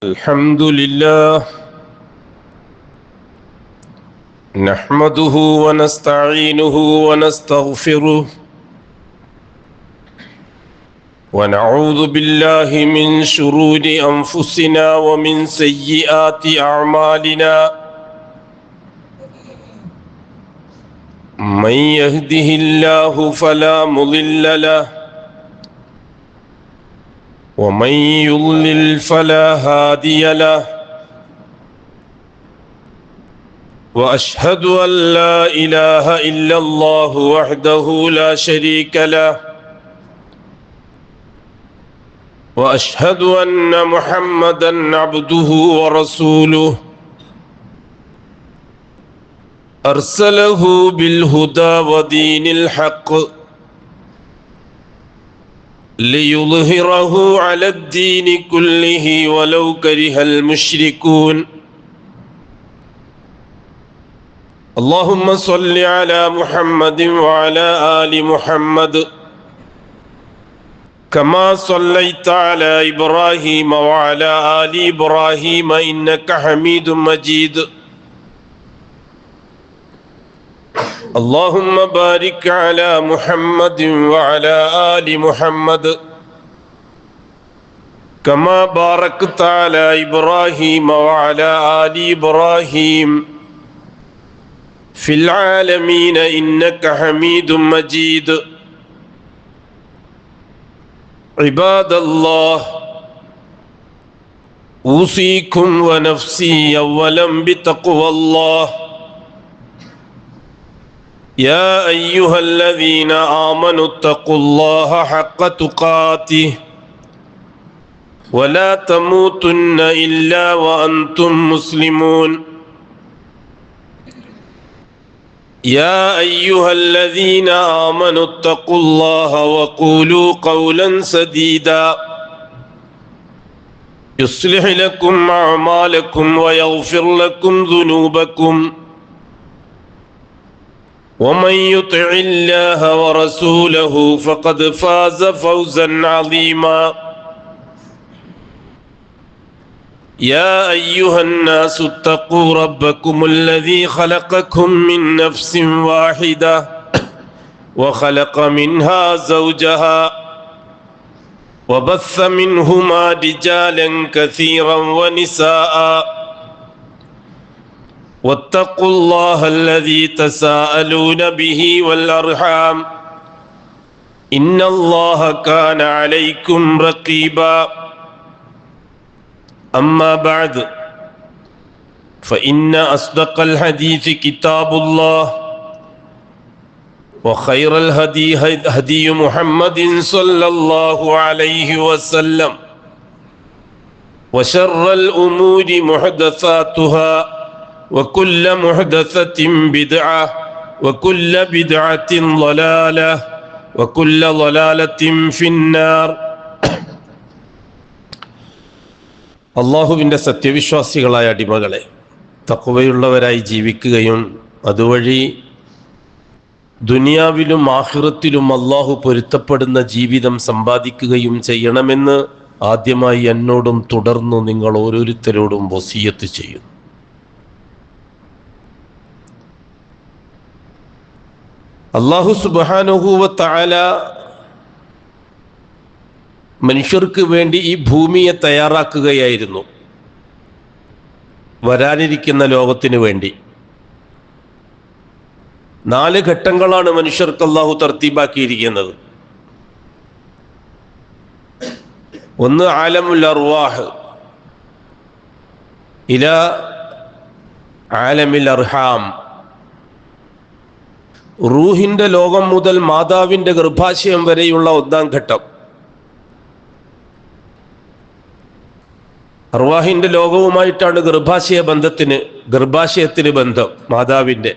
الحمد لله نحمده ونستعينه ونستغفره ونعوذ بالله من شرور أنفسنا ومن سيئات أعمالنا من يهده الله فلا مضل له ومن يضلل فلا هادي له وأشهد أن لا إله إلا الله وحده لا شريك له وأشهد أن محمدا عبده ورسوله أرسله بالهدى ودين الحق ليظهره على الدين كله ولو كره المشركون. اللهم صل على محمد وعلى آل محمد كما صليت على إبراهيم وعلى آل إبراهيم إنك حميد مجيد. اللهم بارك على محمد وعلى آل محمد كما باركت على إبراهيم وعلى آل إبراهيم في العالمين إنك حميد مجيد. عباد الله، أوصيكم ونفسي أولا بتقوى الله. يا أيها الذين آمنوا اتقوا الله حق تقاته ولا تموتن إلا وأنتم مسلمون. يا أيها الذين آمنوا اتقوا الله وقولوا قولا سديدا يصلح لكم أعمالكم ويغفر لكم ذنوبكم، ومن يطع الله ورسوله فقد فاز فوزا عظيما. يا أيها الناس اتقوا ربكم الذي خلقكم من نفس واحدة وخلق منها زوجها وبث منهما رجالا كثيرا ونساء، واتقوا الله الذي تساءلون به والأرحام إن الله كان عليكم رقيبا. أما بعد، فإن أصدق الحديث كتاب الله، وخير الهدي هدي محمد صلى الله عليه وسلم، وشر الأمور محدثاتها وكل محدثة بدعة وكل بدعة ضلالة وكل ضلالة في النار. അള്ളാഹുവിൻ്റെ സത്യവിശ്വാസികളായ അടിമകളെ, തഖ്വയുള്ളവരായി ജീവിക്കുകയും അതുവഴി ദുനിയാവിലും ആഖിറത്തിലും അള്ളാഹു പൊരുത്തപ്പെടുന്ന ജീവിതം സമ്പാദിക്കുകയും ചെയ്യണമെന്ന് ആദ്യമായി എന്നോടും തുടർന്നു നിങ്ങൾ ഓരോരുത്തരോടും വസിയത്ത് ചെയ്യുന്നു. അല്ലാഹു സുബ്ഹാനഹു വ തആല മനുഷ്യർക്ക് വേണ്ടി ഈ ഭൂമിയെ തയ്യാറാക്കുകയായിരുന്നു, വരാനിരിക്കുന്ന ലോകത്തിന് വേണ്ടി. 4 ഘട്ടങ്ങളാണ് മനുഷ്യർക്ക് അല്ലാഹു തർത്തീബാക്കിയിരിക്കുന്നത്. ഒന്ന് ആലമുൽ അർവാഹ് ഇലാ ആലമിൽ അർഹാം, റൂഹിന്റെ ലോകം മുതൽ മാതാവിന്റെ ഗർഭാശയം വരെയുള്ള 1-ാം ഘട്ടം. അർവാഹിന്റെ ലോകവുമായിട്ടാണ് ഗർഭാശയത്തിന് ബന്ധം. മാതാവിന്റെ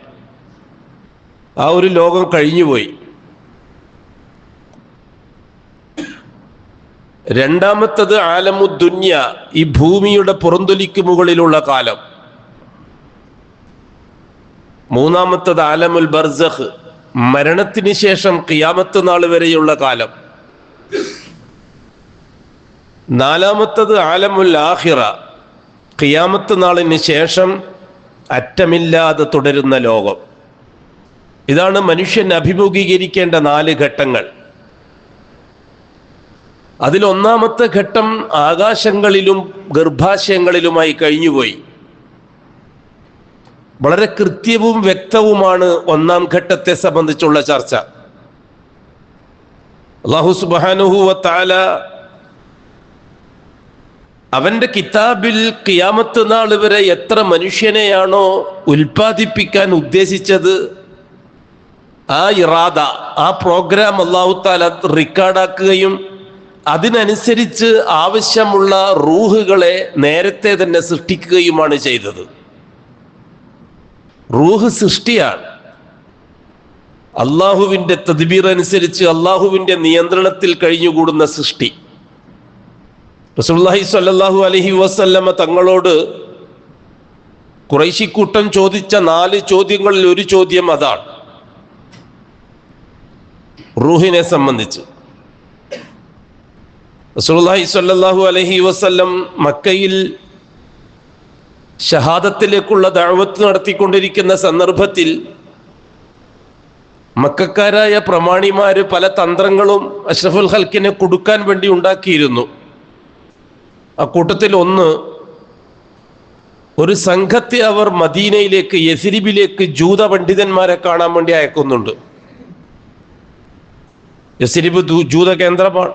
ആ ഒരു ലോകം കഴിഞ്ഞുപോയി. 2ാമത്തത് ആലമുദ്ദുന്യ, ഈ ഭൂമിയുടെ പുറന്തൊലിക്ക് മുകളിലുള്ള കാലം. 3ാമത്തത് ആലമുൽ ബർസഖ്, മരണത്തിന് ശേഷം ഖിയാമത്ത് നാൾ വരെയുള്ള കാലം. നാലാമത്തത് ആലമുൽ ആഖിറ, ഖിയാമത്ത് നാളിന് ശേഷം അറ്റമില്ലാതെ തുടരുന്ന ലോകം. ഇതാണ് മനുഷ്യൻ അഭിമുഖീകരിക്കേണ്ട 4 ഘട്ടങ്ങൾ. അതിലൊന്നാമത്തെ ഘട്ടം ആകാശങ്ങളിലും ഗർഭാശയങ്ങളിലുമായി കഴിഞ്ഞുപോയി. വളരെ കൃത്യവും വ്യക്തവുമാണ് ഒന്നാം ഘട്ടത്തെ സംബന്ധിച്ചുള്ള ചർച്ച. അല്ലാഹു സുബ്ഹാനഹു വ തആല അവന്റെ കിതാബിൽ ഖിയാമത്ത് നാൾ വരെ എത്ര മനുഷ്യനെയാണോ ഉൽപ്പാദിപ്പിക്കാൻ ഉദ്ദേശിച്ചത്, ആ ഇറാദ, ആ പ്രോഗ്രാം അല്ലാഹു തആല റെക്കോർഡാക്കുകയും അതിനനുസരിച്ച് ആവശ്യമുള്ള റൂഹുകളെ നേരത്തെ തന്നെ സൃഷ്ടിക്കുകയുമാണ് ചെയ്തത്. റൂഹ് സൃഷ്ടിയാണ്. അള്ളാഹുവിൻ്റെ തദ്ബീർ അനുസരിച്ച് അള്ളാഹുവിൻ്റെ നിയന്ത്രണത്തിൽ കഴിഞ്ഞുകൂടുന്ന സൃഷ്ടി. റസൂലുള്ളാഹി സ്വല്ലല്ലാഹു അലൈഹി വസല്ലമ തങ്ങളോട് ഖുറൈശിക്കൂട്ടം ചോദിച്ച 4 ചോദ്യങ്ങളിൽ ഒരു ചോദ്യം അതാണ്, റൂഹിനെ സംബന്ധിച്ച്. റസൂലുള്ളാഹി സ്വല്ലല്ലാഹു അലൈഹി വസല്ലം മക്കയിൽ ഷഹാദത്തിലേക്കുള്ള ദഅവത്ത് നടത്തിക്കൊണ്ടിരിക്കുന്ന സന്ദർഭത്തിൽ മക്കക്കാരായ പ്രമാണിമാര് പല തന്ത്രങ്ങളും അഷ്റഫുൽ ഖൽക്കിനെ കൊടുക്കാൻ വേണ്ടി ഉണ്ടാക്കിയിരുന്നു. അക്കൂട്ടത്തിൽ ഒരു സംഘത്തെ അവർ മദീനയിലേക്ക്, യസ്രിബിലേക്ക് ജൂത പണ്ഡിതന്മാരെ കാണാൻ വേണ്ടി അയക്കുന്നുണ്ട്. യസ്രിബ് ജൂത കേന്ദ്രമാണ്.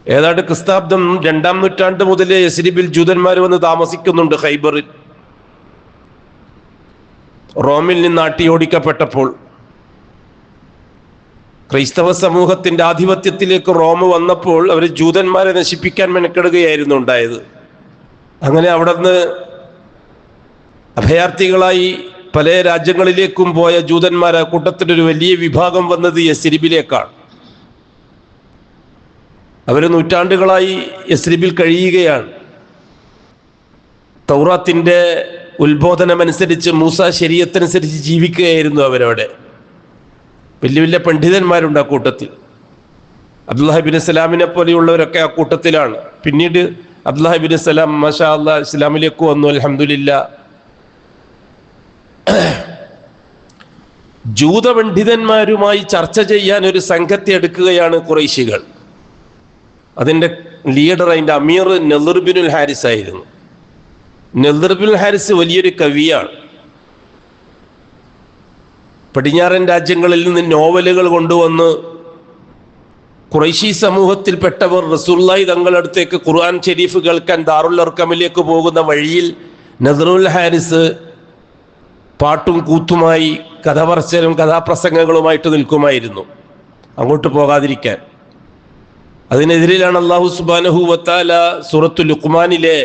ഏതാണ്ട് ക്രിസ്താബ്ദം 2-ാം നൂറ്റാണ്ട് മുതൽ യസ്രിബിൽ ജൂതന്മാർ വന്ന് താമസിക്കുന്നുണ്ട്. ഖൈബറിൽ റോമിൽ നിന്ന് ആട്ടിയോടിക്കപ്പെട്ടപ്പോൾ ക്രൈസ്തവ സമൂഹത്തിന്റെ ആധിപത്യത്തിലേക്ക് റോം വന്നപ്പോൾ അവർ ജൂതന്മാരെ നശിപ്പിക്കാൻ മെനക്കെടുകയായിരുന്നു ഉണ്ടായത്. അങ്ങനെ അവിടെ നിന്ന് അഭയാർത്ഥികളായി പല രാജ്യങ്ങളിലേക്കും പോയ ജൂതന്മാരെ കൂട്ടത്തിലൊരു വലിയ വിഭാഗം വന്നത് യസ്രിബിലേക്കാണ്. അവർ നൂറ്റാണ്ടുകളായി യസ്രിബിൽ കഴിയുകയാണ്. തൗറാത്തിന്റെ ഉത്ബോധനമനുസരിച്ച്, മൂസ ശരീഅത്തനുസരിച്ച് ജീവിക്കുകയായിരുന്നു അവരവിടെ. വലിയ വലിയ പണ്ഡിതന്മാരുണ്ട് ആ കൂട്ടത്തിൽ. അബ്ദുല്ലാഹി ഇബ്നു സലാമിനെ പോലെയുള്ളവരൊക്കെ ആ കൂട്ടത്തിലാണ്. പിന്നീട് അബ്ദുല്ലാഹി ഇബ്നു സലാം മാഷാ അല്ലാഹ് ഇസ്ലാമിലേക്ക് വന്നു, അൽഹംദുലില്ലാ. ജൂത പണ്ഡിതന്മാരുമായി ചർച്ച ചെയ്യാൻ ഒരു സംഘത്തെ എടുക്കുകയാണ് ഖുറൈശികൾ. അതിൻ്റെ ലീഡർ, അതിൻ്റെ അമീർ നളിർ ബിനുൽ ഹാരിസ് ആയിരുന്നു. നളിർ ബിനുൽ ഹാരിസ് വലിയൊരു കവിയാണ്. പടിഞ്ഞാറൻ രാജ്യങ്ങളിൽ നിന്ന് നോവലുകൾ കൊണ്ടുവന്ന് ഖുറൈശി സമൂഹത്തിൽപ്പെട്ടവർ റസൂലുള്ളാഹി തങ്ങളുടെ അടുത്തേക്ക് ഖുർആൻ ഷരീഫ് കേൾക്കാൻ ദാറുൽ അർഖമിലേക്ക് പോകുന്ന വഴിയിൽ നളിറുൽ ഹാരിസ് പാട്ടും കൂത്തുമായി കഥ പറച്ചിലും കഥാപ്രസംഗങ്ങളുമായിട്ട് നിൽക്കുമായിരുന്നു, അങ്ങോട്ട് പോകാതിരിക്കാൻ. അതിനെതിരിലാണ് അല്ലാഹു സുബ്ഹാനഹു വ തആല സൂറത്തുൽ ലുഖ്മാനിലെ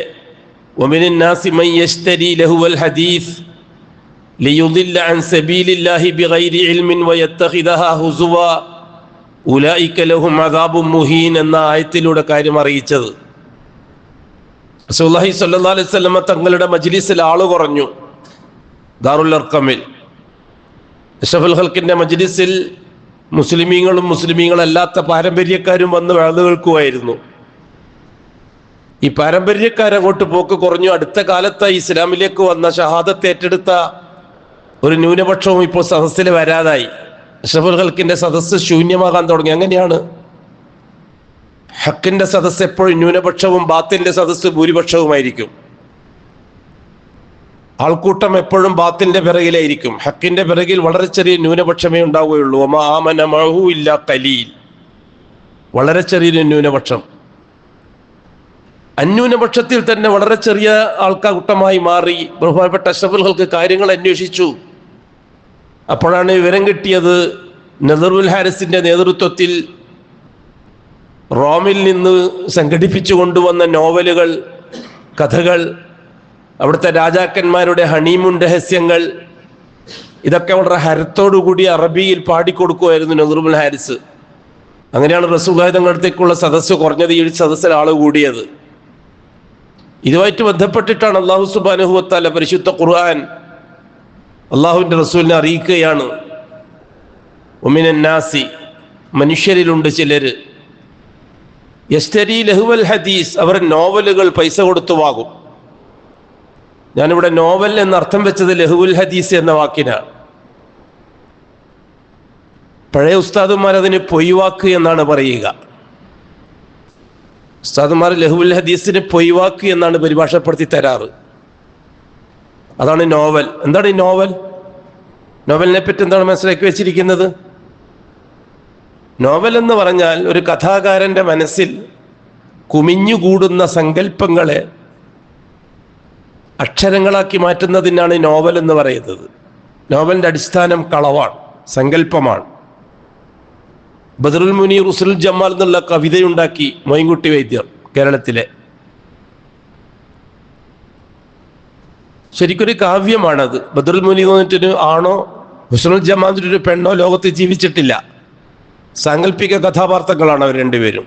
വമിനൻ നാസി മൻ യശ്തരി ലഹുവൽ ഹദീസ് ലിയുദില്ല അൻ സബീലില്ലാഹി ബിഗൈരി ഇൽമിൻ വയത്തഖിദഹാ ഹുസുവ ഉലൈക ലഹും അദാബും മുഹീൻ എന്ന ആയത്തിലൂടെ കാര്യം അറിയിച്ചത്. റസൂലുള്ളാഹി സ്വല്ലല്ലാഹു അലൈഹി വസല്ലം തങ്ങളുടെ മജ്ലിസിൽ ആള് കുറഞ്ഞു. ദാറുൽ അർഖമിൽ അഷ്റഫുൽ ഖൽക്കിന്റെ മജ്ലിസിൽ മുസ്ലിമീങ്ങളും മുസ്ലിമീങ്ങളല്ലാത്ത പാരമ്പര്യക്കാരും വന്ന് വഅദ് കേൾക്കുമായിരുന്നു. ഈ പാരമ്പര്യക്കാരങ്ങോട്ട് പോക്ക് കുറഞ്ഞു. അടുത്ത കാലത്ത് ഇസ്ലാമിലേക്ക് വന്ന ഷഹാദത്ത് ഏറ്റെടുത്ത ഒരു ന്യൂനപക്ഷവും ഇപ്പോൾ സദസ്സിൽ വരാതായി. അഷ്റഫുൽ ഖൽക്കിന്റെ സദസ്സ് ശൂന്യമാകാൻ തുടങ്ങി. അങ്ങനെയാണ് ഹക്കിന്റെ സദസ്സ് എപ്പോഴും ന്യൂനപക്ഷവും ബാത്തിന്റെ സദസ്സ് ഭൂരിപക്ഷവുമായിരിക്കും. ആൾക്കൂട്ടം എപ്പോഴും ബാത്തിന്റെ പിറകിലായിരിക്കും. ഹക്കിന്റെ പിറകിൽ വളരെ ചെറിയ ന്യൂനപക്ഷമേ ഉണ്ടാവുകയുള്ളൂ. വമാ ആമന മഅഹു ഇല്ലാ ഖലീൽ, വളരെ ചെറിയൊരു ന്യൂനപക്ഷം. അന്യൂനപക്ഷത്തിൽ തന്നെ വളരെ ചെറിയ ആൾക്കൂട്ടമായി മാറി. ബഹുമാനപ്പെട്ട അഷ്റഫുൽ ഖൽക്ക് കാര്യങ്ങൾ അന്വേഷിച്ചു. അപ്പോഴാണ് വിവരം കിട്ടിയത്, നളിറുൽ ഹാരിസിന്റെ നേതൃത്വത്തിൽ റോമിൽ നിന്ന് സംഘടിപ്പിച്ചു കൊണ്ടുവന്ന നോവലുകൾ, കഥകൾ, അവിടുത്തെ രാജാക്കന്മാരുടെ ഹണീമൂൺ രഹസ്യങ്ങൾ, ഇതൊക്കെ വളരെ ഹരത്തോടുകൂടി അറബിയിൽ പാടിക്കൊടുക്കുമായിരുന്നു നളിറുൽ ഹാരിസ്. അങ്ങനെയാണ് റസൂലുള്ളാഹി തങ്ങളുടെ അടുത്തേക്കുള്ള സദസ്സ് കുറഞ്ഞത്, ഈ സദസ്സിൽ ആള് കൂടിയത്. ഇതുമായിട്ട് ബന്ധപ്പെട്ടിട്ടാണ് അല്ലാഹു സുബ്ഹാനഹു വ തആല പരിശുദ്ധ ഖുർആൻ അള്ളാഹുവിൻ്റെ റസൂലിനെ അറിയിക്കുകയാണ്. വമിനൻ നാസി, മനുഷ്യരിലുണ്ട് ചിലര്, യസ്തരി ലഹുവൽ ഹദീസ്, അവർ നോവലുകൾ പൈസ കൊടുത്തു വാങ്ങും. ഞാനിവിടെ നോവൽ എന്നർത്ഥം വെച്ചത് ലഹുവുൽ ഹദീസ് എന്ന വാക്കിനാണ്. പഴയ ഉസ്താദുമാർ അതിന് പൊയ്വാക്ക് എന്നാണ് പറയുക. ഉസ്താദുമാർ ലഹുവുൽ ഹദീസിന് പൊയ്വാക്ക് എന്നാണ് പരിഭാഷപ്പെടുത്തി തരാറ്. അതാണ് നോവൽ. എന്താണ് ഈ നോവൽ? നോവലിനെ പറ്റി എന്താണ് മനസ്സിലാക്കി വെച്ചിരിക്കുന്നത്? നോവൽ എന്ന് പറഞ്ഞാൽ ഒരു കഥാകാരൻ്റെ മനസ്സിൽ കുമിഞ്ഞുകൂടുന്ന സങ്കല്പങ്ങളെ അക്ഷരങ്ങളാക്കി മാറ്റുന്നതിനാണ് നോവൽ എന്ന് പറയുന്നത്. നോവലിൻ്റെ അടിസ്ഥാനം കളവാണ്, സങ്കല്പമാണ്. ബദറുൽ മുനീർ ഉസ്റുൽ ജമാൽ എന്നുള്ള കവിതയുണ്ടാക്കി മൊയ്ൻകുട്ടി വൈദ്യർ, കേരളത്തിലെ. ശരിക്കൊരു കാവ്യമാണത്. ബദറുൽ മുനീർ എന്നിട്ടൊരു ആണോ ഉസ്റുൽ ജമാൽ ഒരു പെണ്ണോ ലോകത്ത് ജീവിച്ചിട്ടില്ല. സാങ്കല്പിക കഥാപാത്രങ്ങളാണ് അവർ രണ്ടുപേരും.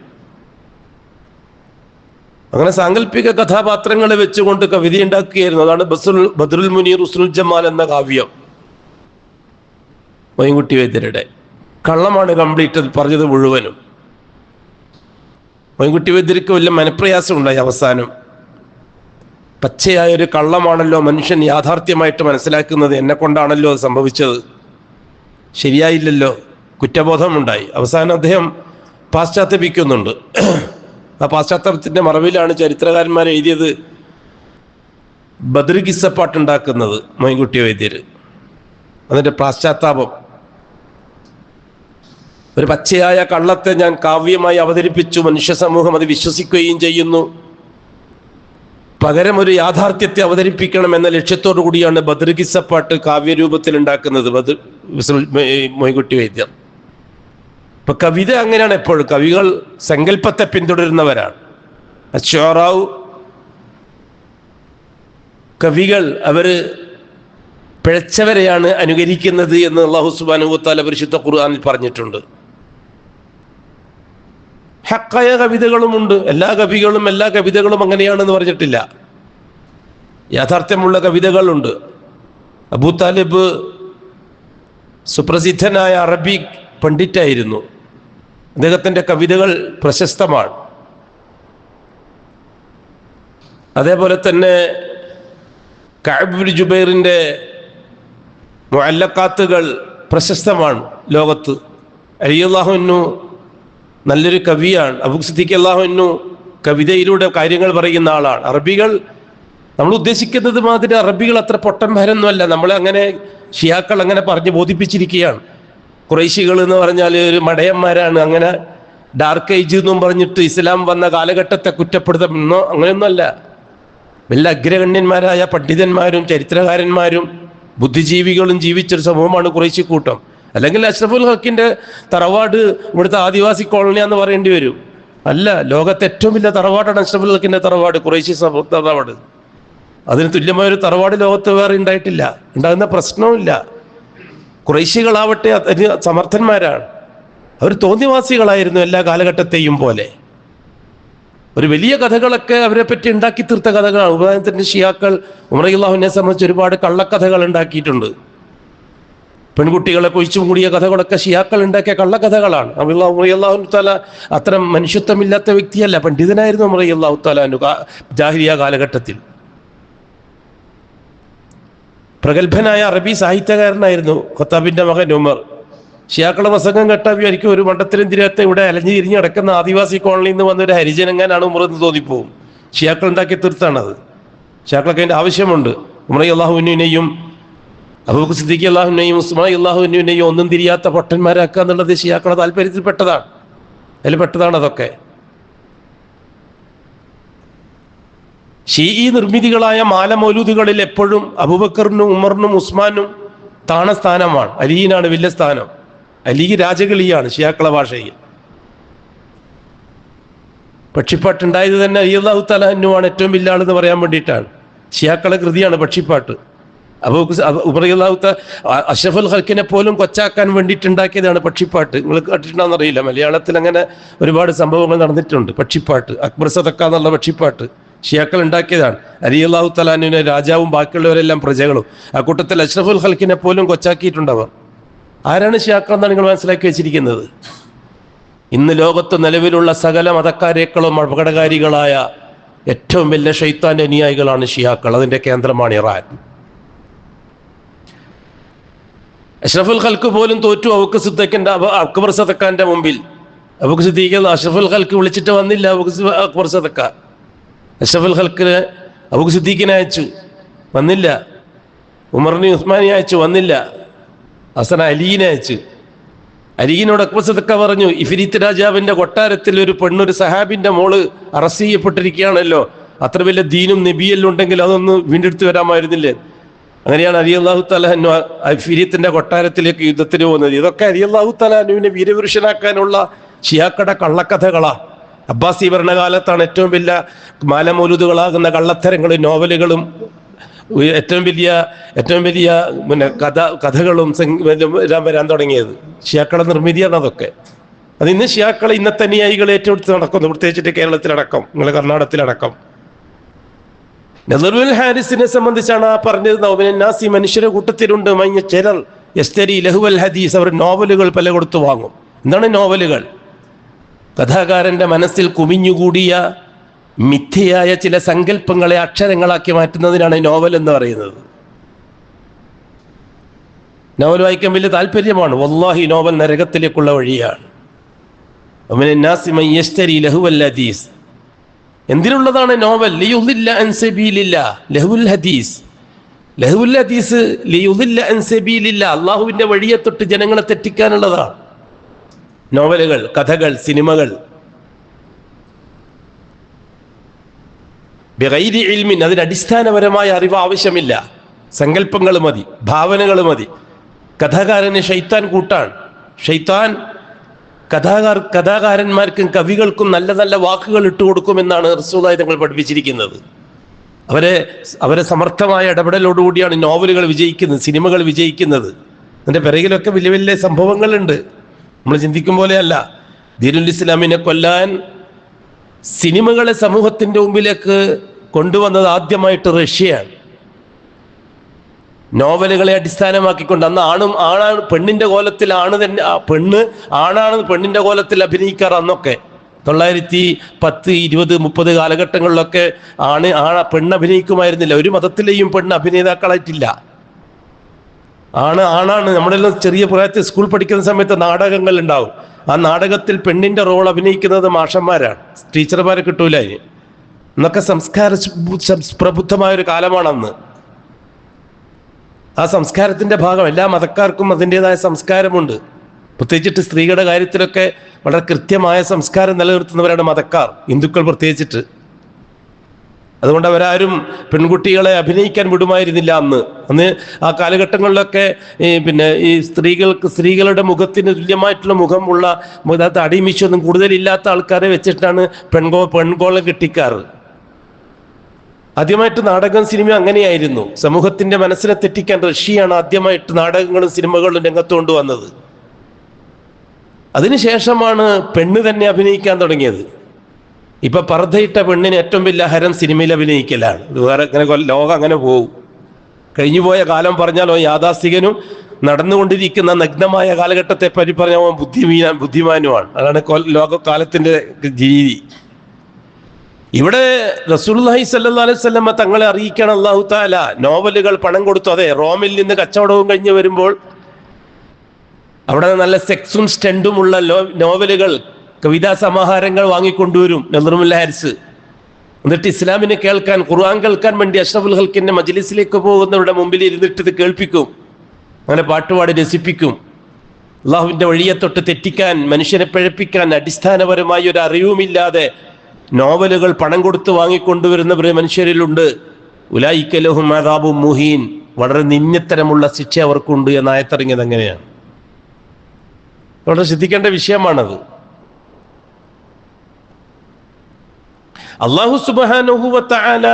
അങ്ങനെ സാങ്കല്പിക കഥാപാത്രങ്ങളെ വെച്ചുകൊണ്ട് കവിത ഉണ്ടാക്കുകയായിരുന്നു. അതാണ് ബദറുൽ മുനീർ ഉസ്റുൽ ജമാൽ എന്ന കാവ്യം മൊയ്ൻകുട്ടി വൈദ്യരുടെ. കള്ളമാണ് കംപ്ലീറ്റ് പറഞ്ഞത് മുഴുവനും. മൊയ്ൻകുട്ടി വൈദ്യർക്ക് വല്ല മനപ്രയാസം ഉണ്ടായി. അവസാനം പച്ചയായൊരു കള്ളമാണല്ലോ മനുഷ്യൻ യാഥാർത്ഥ്യമായിട്ട് മനസ്സിലാക്കുന്നത്, എന്നെ കൊണ്ടാണല്ലോ അത് സംഭവിച്ചത്, ശരിയായില്ലല്ലോ, കുറ്റബോധമുണ്ടായി. അവസാനം അദ്ദേഹം പാശ്ചാത്തപിക്കുന്നുണ്ട്. ആ പാശ്ചാത്തലത്തിൻ്റെ മറവിലാണ് ചരിത്രകാരന്മാർ എഴുതിയത് ബദർ കിസ്സപ്പാട്ടുണ്ടാക്കുന്നത് മൊയ്ൻകുട്ടി വൈദ്യർ. അതിൻ്റെ പാശ്ചാത്താപം, ഒരു പച്ചയായ കള്ളത്തെ ഞാൻ കാവ്യമായി അവതരിപ്പിച്ചു, മനുഷ്യ സമൂഹം അത് വിശ്വസിക്കുകയും ചെയ്യുന്നു, പകരം ഒരു യാഥാർത്ഥ്യത്തെ അവതരിപ്പിക്കണം എന്ന ലക്ഷ്യത്തോടു കൂടിയാണ് ബദർ കിസ്സപ്പാട്ട് കാവ്യരൂപത്തിൽ ഉണ്ടാക്കുന്നത് മൊയ്ൻകുട്ടി വൈദ്യർ. ഇപ്പൊ കവിത അങ്ങനെയാണ്. എപ്പോഴും കവികൾ സങ്കല്പത്തെ പിന്തുടരുന്നവരാണ്. അശ്ശുറാഉ, കവികൾ അവര് പിഴച്ചവരെയാണ് അനുകരിക്കുന്നത് എന്ന് അല്ലാഹു സുബ്ഹാനഹു വ തആല പരിശുദ്ധ ഖുർആനിൽ പറഞ്ഞിട്ടുണ്ട്. ഹക്കായ കവിതകളുമുണ്ട്. എല്ലാ കവിതകളും അങ്ങനെയാണെന്ന് പറഞ്ഞിട്ടില്ല. യാഥാർത്ഥ്യമുള്ള കവിതകളുണ്ട്. അബൂ താലിബ് സുപ്രസിദ്ധനായ അറബി പണ്ഡിറ്റായിരുന്നു. അദ്ദേഹത്തിൻ്റെ കവിതകൾ പ്രശസ്തമാണ്. അതേപോലെ തന്നെ കഅബ് ബിൻ ജുബൈറിൻ്റെ മുഅല്ലഖാത്തുകൾ പ്രശസ്തമാണ് ലോകത്ത്. റളിയല്ലാഹു അൻഹു നല്ലൊരു കവിയാണ്. അബൂ സിദ്ദീഖ് റളിയല്ലാഹു അൻഹു കവിതയിലൂടെ കാര്യങ്ങൾ പറയുന്ന ആളാണ്. അറബികൾ നമ്മൾ ഉദ്ദേശിക്കുന്നത് മാതിരി അറബികൾ അത്ര പൊട്ടന്മാരൊന്നുമല്ല. നമ്മളെ അങ്ങനെ ഷിയാക്കൾ അങ്ങനെ പറഞ്ഞ് ബോധിപ്പിച്ചിരിക്കുകയാണ്. ഖുറൈശികൾ എന്ന് പറഞ്ഞാൽ ഒരു മടയന്മാരാണ്, അങ്ങനെ ഡാർക്ക് ഏജ് എന്നും പറഞ്ഞിട്ട് ഇസ്ലാം വന്ന കാലഘട്ടത്തെ കുറ്റപ്പെടുത്തുന്നോ അങ്ങനെയൊന്നുമല്ല. വല്ല അഗ്രഗണ്യന്മാരായ പണ്ഡിതന്മാരും ചരിത്രകാരന്മാരും ബുദ്ധിജീവികളും ജീവിച്ചൊരു സമൂഹമാണ് ഖുറൈശി കൂട്ടം. അല്ലെങ്കിൽ അഷ്റഫുൽ ഹക്കിൻ്റെ തറവാട് ഇവിടുത്തെ ആദിവാസി കോളനിയാന്ന് പറയേണ്ടി വരും. അല്ല, ലോകത്തെ ഏറ്റവും വലിയ തറവാടാണ് അഷ്റഫുൽ ഹക്കിൻ്റെ തറവാട്, ഖുറൈശി തറവാട്. അതിന് തുല്യമായൊരു തറവാട് ലോകത്ത് വേറെ ഉണ്ടായിട്ടില്ല, ഉണ്ടാകുന്ന പ്രശ്നവുമില്ല. ഖുറൈശികളാവട്ടെ അതിന് സമർത്ഥന്മാരാണ്. അവർ തോന്നിവാസികളായിരുന്നു എല്ലാ കാലഘട്ടത്തെയും പോലെ. ഒരു വലിയ കഥകളൊക്കെ അവരെ പറ്റി ഉണ്ടാക്കി തീർത്ത കഥകളാണ്. ഉദാഹരണത്തിന് ഷിയാക്കൾ ഉമർ റളിയല്ലാഹുവിനെ സംബന്ധിച്ച് ഒരുപാട് കള്ളക്കഥകൾ ഉണ്ടാക്കിയിട്ടുണ്ട്. പെൺകുട്ടികളെ കൊഴിച്ചും കൂടിയ കഥകളൊക്കെ ഷിയാക്കൾ ഉണ്ടാക്കിയ കള്ളക്കഥകളാണ്. ഉമർ റളിയല്ലാഹു തആല അത്തരം മനുഷ്യത്വമില്ലാത്ത വ്യക്തിയല്ല, പണ്ഡിതനായിരുന്നു ഉമർ റളിയല്ലാഹു തആല ജാഹിലിയ കാലഘട്ടത്തിൽ. പ്രഗത്ഭനായ അറബി സാഹിത്യകാരനായിരുന്നു ഖത്താബിൻ്റെ മകൻ ഉമർ. ഷിയാക്കളെ പ്രസംഗം കേട്ടാൽ ഒരു മണ്ഡലത്തിലും തിരിയാത്ത ഇവിടെ അലഞ്ഞു തിരിഞ്ഞ് കിടക്കുന്ന ആദിവാസി കോളനിയിൽ നിന്ന് വന്നൊരു ഹരിജനങ്ങനാണ് ഉമർ എന്ന് തോന്നിപ്പോവും. ഷിയാക്കൾ ഉണ്ടാക്കി തീർത്താണത്. ഷിയാക്കൾക്ക് അതിൻ്റെ ആവശ്യമുണ്ട്. ഉമർ റളിയല്ലാഹുവിനെയും അബൂബക്കർ സിദ്ദീഖ് റളിയല്ലാഹുവിനെയും ഉസ്മാൻ റളിയല്ലാഹുവിനെയും ഒന്നും തിരിയാത്ത പൊട്ടന്മാരാക്കുക എന്നുള്ളത് ഷിയാക്കളുടെ താല്പര്യത്തിൽപ്പെട്ടതാണ്. അതിൽ പെട്ടതാണ് അതൊക്കെ. ഷീഈ നിർമ്മിതികളായ മാല മൗലൂദുകളിൽ എപ്പോഴും അബൂബക്കറിനും ഉമറിനും ഉസ്മാനും താണസ്ഥാനമാണ്. അലിയിനാണ് വലിയ സ്ഥാനം. അലി രാജകളിയാണ് ഷിയാക്കള ഭാഷയിൽ. പക്ഷിപ്പാട്ടുണ്ടായത് തന്നെ റളിയല്ലാഹു തആല അൻഹുവാണ് ഏറ്റവും വലിയ ആളെന്ന് പറയാൻ വേണ്ടിയിട്ടാണ്. ഷിയാക്കളെ കൃതിയാണ് പക്ഷിപ്പാട്ട്. ഉമർ റളിയല്ലാഹു തആല അഷ്റഫുൽ ഖൽഖിനെ പോലും കൊച്ചാക്കാൻ വേണ്ടിയിട്ടുണ്ടാക്കിയതാണ് പക്ഷിപ്പാട്ട്. നിങ്ങൾ കേട്ടിട്ടുണ്ടോയെന്ന് അറിയില്ല, മലയാളത്തിൽ അങ്ങനെ ഒരുപാട് സംഭവങ്ങൾ നടന്നിട്ടുണ്ട്. പക്ഷിപ്പാട്ട്, അക്ബർ സദക്ക എന്നുള്ള പക്ഷിപ്പാട്ട് ഷിയാക്കൾ ഉണ്ടാക്കിയതാണ്. റളിയല്ലാഹു തആല അൻഹുവിനെ രാജാവും ബാക്കിയുള്ളവരെല്ലാം പ്രജകളും. ആ കൂട്ടത്തിൽ അഷ്റഫുൽ ഖൽഖിനെ പോലും കൊച്ചാക്കിയിട്ടുണ്ടവർ. ആരാണ് ഷിയാക്കൾ എന്നാണ് നിങ്ങൾ മനസ്സിലാക്കി വെച്ചിരിക്കുന്നത്? ഇന്ന് ലോകത്ത് നിലവിലുള്ള സകല മതക്കാരേക്കാളും അപകടകാരികളായ ഏറ്റവും വലിയ ശൈത്താന്റെ അനുയായികളാണ് ഷിയാക്കൾ. അതിന്റെ കേന്ദ്രമാണ് ഇറാൻ. അഷ്റഫുൽ ഖൽക്ക് പോലും തോറ്റു അക്ബർ സദക്കാന്റെ മുമ്പിൽ. അബൂബക്കർ സിദ്ദീഖ് അഷ്റഫുൽ ഖൽക്ക് വിളിച്ചിട്ട് വന്നില്ല. അക്ബർ സദക്ക അഷ്റഫുൽ ഖൽക്കിന് അബൂബക്കർ സിദ്ദീഖിനെ അയച്ചു, വന്നില്ല. ഉമറിനെ ഉസ്മാനെ അയച്ചു, വന്നില്ല. ഹസൻ അലീനെ അയച്ചു. അലീനോട് അക്ബർ സദക്ക പറഞ്ഞു, ഇഫ്രീത്ത് രാജാവിന്റെ കൊട്ടാരത്തിൽ ഒരു പെണ്ണൊരു സഹാബിന്റെ മോള് അറസ്റ്റ് ചെയ്യപ്പെട്ടിരിക്കുകയാണല്ലോ, അത്ര വലിയ ദീനും നബിയെല്ലാം ഉണ്ടെങ്കിൽ അതൊന്ന് വീണ്ടെടുത്ത് വരാമായിരുന്നില്ലേ? അങ്ങനെയാണ് അലി അള്ളാഹു തലാഹു ഇഫ്രീത്തിന്റെ കൊട്ടാരത്തിലേക്ക് യുദ്ധത്തിന് പോകുന്നത്. ഇതൊക്കെ അലി അള്ളാഹു തലാഹുവിനെ വീരപുരുഷനാക്കാനുള്ള ഷിയാക്കടെ കള്ളക്കഥകളാ. അബ്ബാസി ഭരണകാലത്താണ് ഏറ്റവും വലിയ മാലമൗലൂദുകളാകുന്ന കള്ളത്തരങ്ങളും നോവലുകളും ഏറ്റവും വലിയ പിന്നെ കഥകളും എല്ലാം വരാൻ തുടങ്ങിയത്. ഷിയാക്കളെ നിർമ്മിതിയാണ് അതൊക്കെ. അത് ഇന്ന് ഷിയാക്കളെ ഇന്നത്തെ അനുയായികൾ ഏറ്റെടുത്ത് നടക്കുന്നു, പ്രത്യേകിച്ചിട്ട് കേരളത്തിലടക്കം, നിങ്ങളെ കർണാടകത്തിലടക്കം. നദറുൽ ഹാരിസിനെ സംബന്ധിച്ചാണ് ആ പറഞ്ഞത്. നാസി മനുഷ്യരുടെ കൂട്ടത്തിലുണ്ട് ചിലർ യസ്തരി ലഹുവൽ ഹദീസ്, അവർ നോവലുകൾ പല കൊടുത്തു വാങ്ങും. എന്താണ് നോവലുകൾ? കഥാകാരന്റെ മനസ്സിൽ കുമിഞ്ഞുകൂടിയ മിഥ്യയായ ചില സങ്കല്പങ്ങളെ അക്ഷരങ്ങളാക്കി മാറ്റുന്നതിനാണ് നോവൽ എന്ന് പറയുന്നത്. നോവൽ വായിക്കാൻ വലിയ താല്പര്യമാണ്. വല്ലാഹി നോവൽ നരകത്തിലേക്കുള്ള വഴിയാണ്. എന്തിനുള്ളതാണ് നോവൽ? ലിയുദില്ല അൻ സബീലില്ലാ. ലഹുൽ ഹദീസ് ലിയുദില്ല അൻ സബീലില്ലാ, അല്ലാഹുവിന്റെ വഴിയെ തൊട്ട് ജനങ്ങളെ തെറ്റിക്കാനുള്ളതാണ് നോവലുകൾ, കഥകൾ, സിനിമകൾ. ബിഗൈരി ഇൽമിൻ, അതിന് അടിസ്ഥാനപരമായ അറിവ് ആവശ്യമില്ല. സങ്കല്പങ്ങൾ മതി, ഭാവനകൾ മതി. കഥാകാരന് ഷൈത്താൻ കൂട്ടാൻ. ഷൈത്താൻ കഥാകാരന്മാർക്കും കവികൾക്കും നല്ല നല്ല വാക്കുകൾ ഇട്ടുകൊടുക്കുമെന്നാണ് റസൂലുള്ളാഹി തങ്ങൾ പഠിപ്പിച്ചിരിക്കുന്നത്. അവരെ സമർത്ഥമായ ഇടപെടലോടുകൂടിയാണ് നോവലുകൾ വിജയിക്കുന്നത്, സിനിമകൾ വിജയിക്കുന്നത്. അതിൻ്റെ പിറകിലൊക്കെ വലിയ വലിയ സംഭവങ്ങളുണ്ട്, നമ്മൾ ചിന്തിക്കും പോലെയല്ല. ദീനുൽ ഇസ്ലാമിനെ കൊല്ലാൻ സിനിമകളെ സമൂഹത്തിന്റെ മുമ്പിലേക്ക് കൊണ്ടുവന്നത് ആദ്യമായിട്ട് റഷ്യയാണ്. നോവലുകളെ അടിസ്ഥാനമാക്കിക്കൊണ്ട്. അന്ന് ആണാണ് പെണ്ണിന്റെ കോലത്തിൽ ആണാണ് പെണ്ണിന്റെ കോലത്തിൽ അഭിനയിക്കാറ്. അന്നൊക്കെ 1910, 20, 30 കാലഘട്ടങ്ങളിലൊക്കെ പെണ്ണ് അഭിനയിക്കുമായിരുന്നില്ല. ഒരു മതത്തിലെയും പെണ്ണ് അഭിനേതാക്കളായിട്ടില്ല. ആണാണ്. നമ്മളെല്ലാം ചെറിയ പ്രായത്തിൽ സ്കൂൾ പഠിക്കുന്ന സമയത്ത് നാടകങ്ങൾ ഉണ്ടാവും. ആ നാടകത്തിൽ പെണ്ണിന്റെ റോൾ അഭിനയിക്കുന്നത് മാഷന്മാരാണ്, ടീച്ചർമാരെ കിട്ടൂല. എന്നൊക്കെ പ്രബുദ്ധമായൊരു കാലമാണ് അന്ന്. ആ സംസ്കാരത്തിന്റെ ഭാഗം. എല്ലാ മതക്കാർക്കും അതിൻ്റെതായ സംസ്കാരമുണ്ട്. പ്രത്യേകിച്ചിട്ട് സ്ത്രീകളുടെ കാര്യത്തിലൊക്കെ വളരെ കൃത്യമായ സംസ്കാരം നിലനിർത്തുന്നവരാണ് മതക്കാർ, ഹിന്ദുക്കൾ പ്രത്യേകിച്ചിട്ട്. അതുകൊണ്ട് അവരാരും പെൺകുട്ടികളെ അഭിനയിക്കാൻ വിടുമായിരുന്നില്ല അന്ന്. ആ കാലഘട്ടങ്ങളിലൊക്കെ ഈ സ്ത്രീകളുടെ മുഖത്തിന് തുല്യമായിട്ടുള്ള മുഖമുള്ള അടിമിശൊന്നും കൂടുതലില്ലാത്ത ആൾക്കാരെ വെച്ചിട്ടാണ് പെൺകോളെ കെട്ടിക്കാറ്. ആദ്യമായിട്ട് നാടകം, സിനിമ അങ്ങനെയായിരുന്നു. സമൂഹത്തിന്റെ മനസ്സിനെ തെറ്റിക്കാൻ റഷ്യയാണ് ആദ്യമായിട്ട് നാടകങ്ങളും സിനിമകളും രംഗത്ത് കൊണ്ടുവന്നത്. അതിനുശേഷമാണ് പെണ്ണ് തന്നെ അഭിനയിക്കാൻ തുടങ്ങിയത്. ഇപ്പൊ പർദ്ദയിട്ട പെണ്ണിന് ഏറ്റവും വലിയ ഹരം സിനിമയിൽ അഭിനയിക്കലാണ്. വേറെ ലോകം അങ്ങനെ പോകും. കഴിഞ്ഞുപോയ കാലം പറഞ്ഞാലോ യാഥാസ്ഥികനും നടന്നുകൊണ്ടിരിക്കുന്ന നഗ്നമായ കാലഘട്ടത്തെ പറ്റി പറഞ്ഞാൽ ബുദ്ധിമാനുമാണ്. അതാണ് ലോകകാലത്തിന്റെ രീതി. ഇവിടെ റസൂലുള്ളാഹി സ്വല്ലല്ലാഹു അലൈഹി വസല്ലം തങ്ങളെ അറിയിക്കാൻ അല്ലാഹു തആല നോവലുകൾ പണം കൊടുത്തു. അതെ, റോമിൽ നിന്ന് കച്ചവടവും കഴിഞ്ഞ് വരുമ്പോൾ അവിടെ നല്ല സെക്സും സ്റ്റണ്ടും ഉള്ള നോവലുകൾ, കവിതാ സമാഹാരങ്ങൾ വാങ്ങിക്കൊണ്ടുവരും നദറുൽ ഹാരിസ്. എന്നിട്ട് ഇസ്ലാമിനെ കേൾക്കാൻ, ഖുർആൻ കേൾക്കാൻ വേണ്ടി അഷ്റഫുൽ ഖൽക്കിന്റെ മജ്ലിസിലേക്ക് പോകുന്നവരുടെ മുമ്പിൽ ഇരുന്നിട്ട് ഇത് കേൾപ്പിക്കും. അങ്ങനെ പാട്ടുപാടി രസിപ്പിക്കും. അള്ളാഹുവിന്റെ വഴിയെ തൊട്ട് തെറ്റിക്കാൻ, മനുഷ്യനെ പിഴപ്പിക്കാൻ അടിസ്ഥാനപരമായ ഒരു അറിവുമില്ലാതെ നോവലുകൾ പണം കൊടുത്ത് വാങ്ങിക്കൊണ്ടുവരുന്നവർ മനുഷ്യരിലുണ്ട്. ഉലൈക ലഹും അദാബും മുഹീൻ, വളരെ നിന്ദ്യതരമുള്ള ശിക്ഷ അവർക്കുണ്ട് എന്ന് ആയത്തിറങ്ങിയത് അങ്ങനെയാണ്. വളരെ ശ്രദ്ധിക്കേണ്ട വിഷയമാണത്. അല്ലാഹു സുബ്ഹാനഹു വ തആല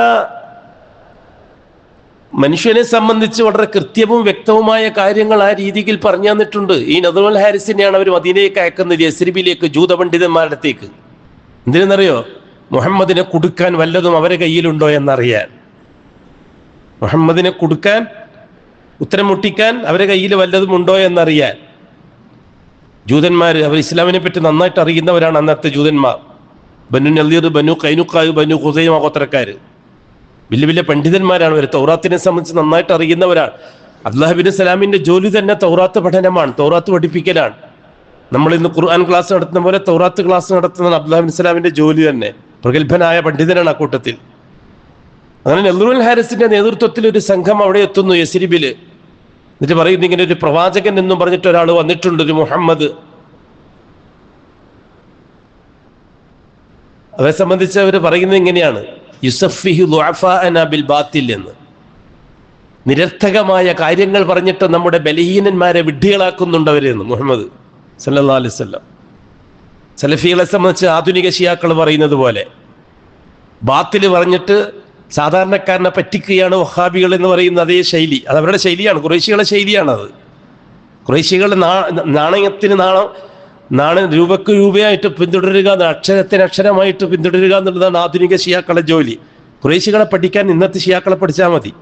മനുഷ്യനെ സംബന്ധിച്ച് വളരെ കൃത്യവും വ്യക്തവുമായ കാര്യങ്ങൾ ആ രീതിയിൽ പറഞ്ഞു തന്നിട്ടുണ്ട്. ഈ നദറുൽ ഹാരിസിനെയാണ് അവർ മദീനയിലേക്ക് അയക്കുന്നത്, യസ്രിബിലേക്ക്, ജൂത പണ്ഡിതന്മാരുടെ അടുത്തേക്ക്. എന്തിനെന്നറിയോ? മുഹമ്മദിനെ കുടുക്കാൻ വല്ലതും അവരെ കയ്യിലുണ്ടോ എന്നറിയാൻ. മുഹമ്മദിനെ കുടുക്കാൻ, ഉത്തരം മുട്ടിക്കാൻ അവരെ കയ്യിൽ വല്ലതും ഉണ്ടോ എന്നറിയാൻ. ജൂതന്മാർ അവർ ഇസ്ലാമിനെ പറ്റി നന്നായിട്ട് അറിയുന്നവരാണ് അന്നത്തെ ജൂതന്മാർ. ബനു നളീർ, ബനു കൈനുക്കായ്, ബനു ഖുസൈമ ഗോത്രക്കാർ വലിയ വലിയ പണ്ഡിതന്മാരാണ് അവർ. തൗറാത്തിനെ സംബന്ധിച്ച് നന്നായിട്ട് അറിയുന്നവരാണ്. അബ്ദുല്ലാഹ് ബിൻ സലാമിന്റെ ജോലി തന്നെ തൗറാത്ത് പഠനമാണ്, തൗറാത്ത് പഠിപ്പിക്കലാണ്. നമ്മൾ ഇന്ന് ഖുർആൻ ക്ലാസ് നടത്തുന്ന പോലെ തൗറാത്ത് ക്ലാസ് നടത്തുന്ന അബ്ദുല്ലാഹ് ബിൻ സലാമിന്റെ ജോലി തന്നെ. പ്രഗത്ഭനായ പണ്ഡിതനാണ് ആ കൂട്ടത്തിൽ. അങ്ങനെ നളീറുൽ ഹാരിസിന്റെ നേതൃത്വത്തിൽ ഒരു സംഘം അവിടെ എത്തുന്നു യസ്രിബില്. എന്നിട്ട് പറയുന്നു, ഇങ്ങനെ ഒരു പ്രവാചകൻ എന്നും പറഞ്ഞിട്ട് ഒരാൾ വന്നിട്ടുണ്ട്, ഒരു മുഹമ്മദ്. അവരെ സംബന്ധിച്ച് അവർ പറയുന്നത് ഇങ്ങനെയാണ്, യുസഫിഹു ദുഅഫാഅനാ ബിൽ ബാത്തിൽ എന്ന്. നിരർത്ഥകമായ കാര്യങ്ങൾ പറഞ്ഞിട്ട് നമ്മുടെ ബലഹീനന്മാരെ വിഡ്ഢികളാക്കുന്നുണ്ട് അവരെന്ന് മുഹമ്മദ് സല്ലല്ലാഹു അലൈഹി വസല്ലം. സലഫികളെ സംബന്ധിച്ച് ആധുനിക ശിയാക്കൾ പറയുന്നത് പോലെ ബാത്തിൽ പറഞ്ഞിട്ട് സാധാരണക്കാരനെ പറ്റിക്കുകയാണ് വഹാബികൾ എന്ന് പറയുന്ന അതേ ശൈലി. അത് അവരുടെ ശൈലിയാണ്, ഖുറൈശികളുടെ ശൈലിയാണത്. ഖുറൈശികളുടെ നാണയത്തിന് രൂപക്ക് രൂപയായിട്ട് പിന്തുടരുക, അക്ഷരത്തിന് അക്ഷരമായിട്ട് പിന്തുടരുക എന്നുള്ളതാണ് ആധുനിക ഷിയാക്കളുടെ ജോലി. ഖുറൈശികളെ പഠിക്കാൻ ഇന്നത്തെ ഷിയാക്കളെ പഠിച്ചാൽ മതി.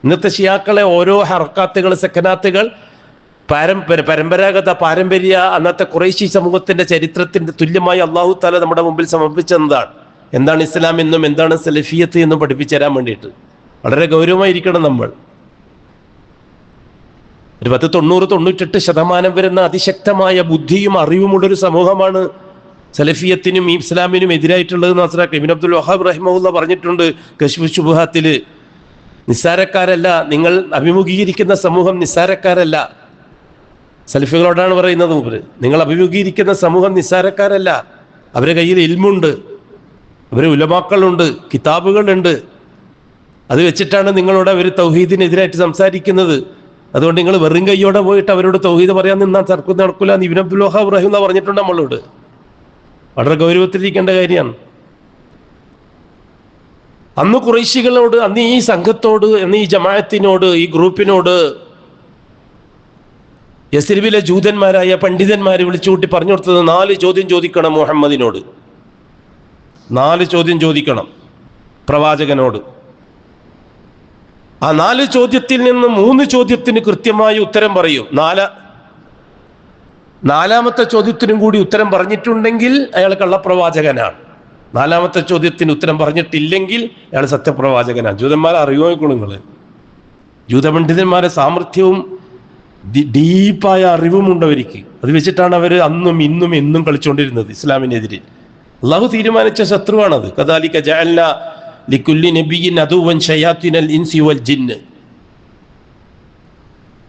ഇന്നത്തെ ഷിയാക്കളെ ഓരോ ഹർക്കാത്തുകൾ, സെക്കനാത്തുകൾ പാരമ്പര്യ അന്നത്തെ ഖുറൈശി സമൂഹത്തിന്റെ ചരിത്രത്തിന്റെ തുല്യമായി അള്ളാഹു തആല നമ്മുടെ മുമ്പിൽ സമർപ്പിച്ചതാണ്. എന്താണ് ഇസ്ലാം എന്നും എന്താണ് സലഫിയത്ത് എന്നും പഠിപ്പിച്ചു തരാൻ വേണ്ടിയിട്ട് വളരെ ഗൗരവമായിരിക്കണം നമ്മൾ. ഒരു 90-98% വരുന്ന അതിശക്തമായ ബുദ്ധിയും അറിവുമുള്ളൊരു സമൂഹമാണ് സലഫിയത്തിനും ഇസ്ലാമിനും എതിരായിട്ടുള്ളത്. നാസറാക്ക ഇബ്നു അബ്ദുൽ വഹാബ് റഹിമഹുല്ലാഹ് പറഞ്ഞിട്ടുണ്ട് കശ്ഫു ശുബ്ഹാത്തില്, നിസ്സാരക്കാരല്ല നിങ്ങൾ അഭിമുഖീകരിക്കുന്ന സമൂഹം, നിസ്സാരക്കാരല്ല. സലഫികളോടാണ് പറയുന്നത് മൂപ്പര്, നിങ്ങൾ അഭിമുഖീകരിക്കുന്ന സമൂഹം നിസ്സാരക്കാരല്ല. അവരുടെ കയ്യിൽ ഇൽമുണ്ട്, അവര് ഉലമാക്കളുണ്ട്, കിതാബുകളുണ്ട്. അത് വെച്ചിട്ടാണ് നിങ്ങളോട് അവർ തൗഹീദിനെതിരായിട്ട് സംസാരിക്കുന്നത്. അതുകൊണ്ട് നിങ്ങൾ വെറും കയ്യോടെ പോയിട്ട് അവരോട് തൗഹീദ് പറയാൻ നിന്നാൽ തർക്കം നടക്കില്ല എന്ന് ഇബ്നു അബ്ദുൽ വഹാബ് റഹിമഹുല്ലാഹ് പറഞ്ഞിട്ടുണ്ട് നമ്മളോട്. വളരെ ഗൗരവത്തിലിരിക്കേണ്ട കാര്യമാണ്. അന്ന് ഖുറൈശികളോട്, അന്ന് ഈ സംഘത്തോട്, അന്ന് ഈ ജമാഅത്തിനോട്, ഈ ഗ്രൂപ്പിനോട് യസ്രിബിലെ ജൂതന്മാരായ പണ്ഡിതന്മാരെ വിളിച്ചുകൂട്ടി പറഞ്ഞു കൊടുത്തത് 4 ചോദ്യം ചോദിക്കണം മുഹമ്മദിനോട്. 4 ചോദ്യം ചോദിക്കണം പ്രവാചകനോട്. ആ 4 ചോദ്യത്തിൽ നിന്ന് 3 ചോദ്യത്തിന് കൃത്യമായി ഉത്തരം പറയും. നാലാമത്തെ ചോദ്യത്തിനും കൂടി ഉത്തരം പറഞ്ഞിട്ടുണ്ടെങ്കിൽ അയാൾ കള്ളപ്രവാചകനാണ്. 4ാമത്തെ ചോദ്യത്തിന് ഉത്തരം പറഞ്ഞിട്ടില്ലെങ്കിൽ അയാൾ സത്യപ്രവാചകനാണ്. ജൂതന്മാരെ അറിയുമായിക്കോളും നിങ്ങൾ. ജൂതപണ്ഡിതന്മാരെ സാമർഥ്യവും ഡീപ്പായ അറിവുമുണ്ട് അവർക്ക്. അത് വെച്ചിട്ടാണ് അവർ അന്നും ഇന്നും എന്നും കളിച്ചുകൊണ്ടിരുന്നത് ഇസ്ലാമിനെതിരെ. അള്ളാഹു തീരുമാനിച്ച ശത്രുവാണത്. കദാലിക ജഅൽനാ ലികുല്ലി നബിയ്യിൻ അദുവൻ ശയാത്തിനൽ ഇൻസി വൽ ജിന്ന്.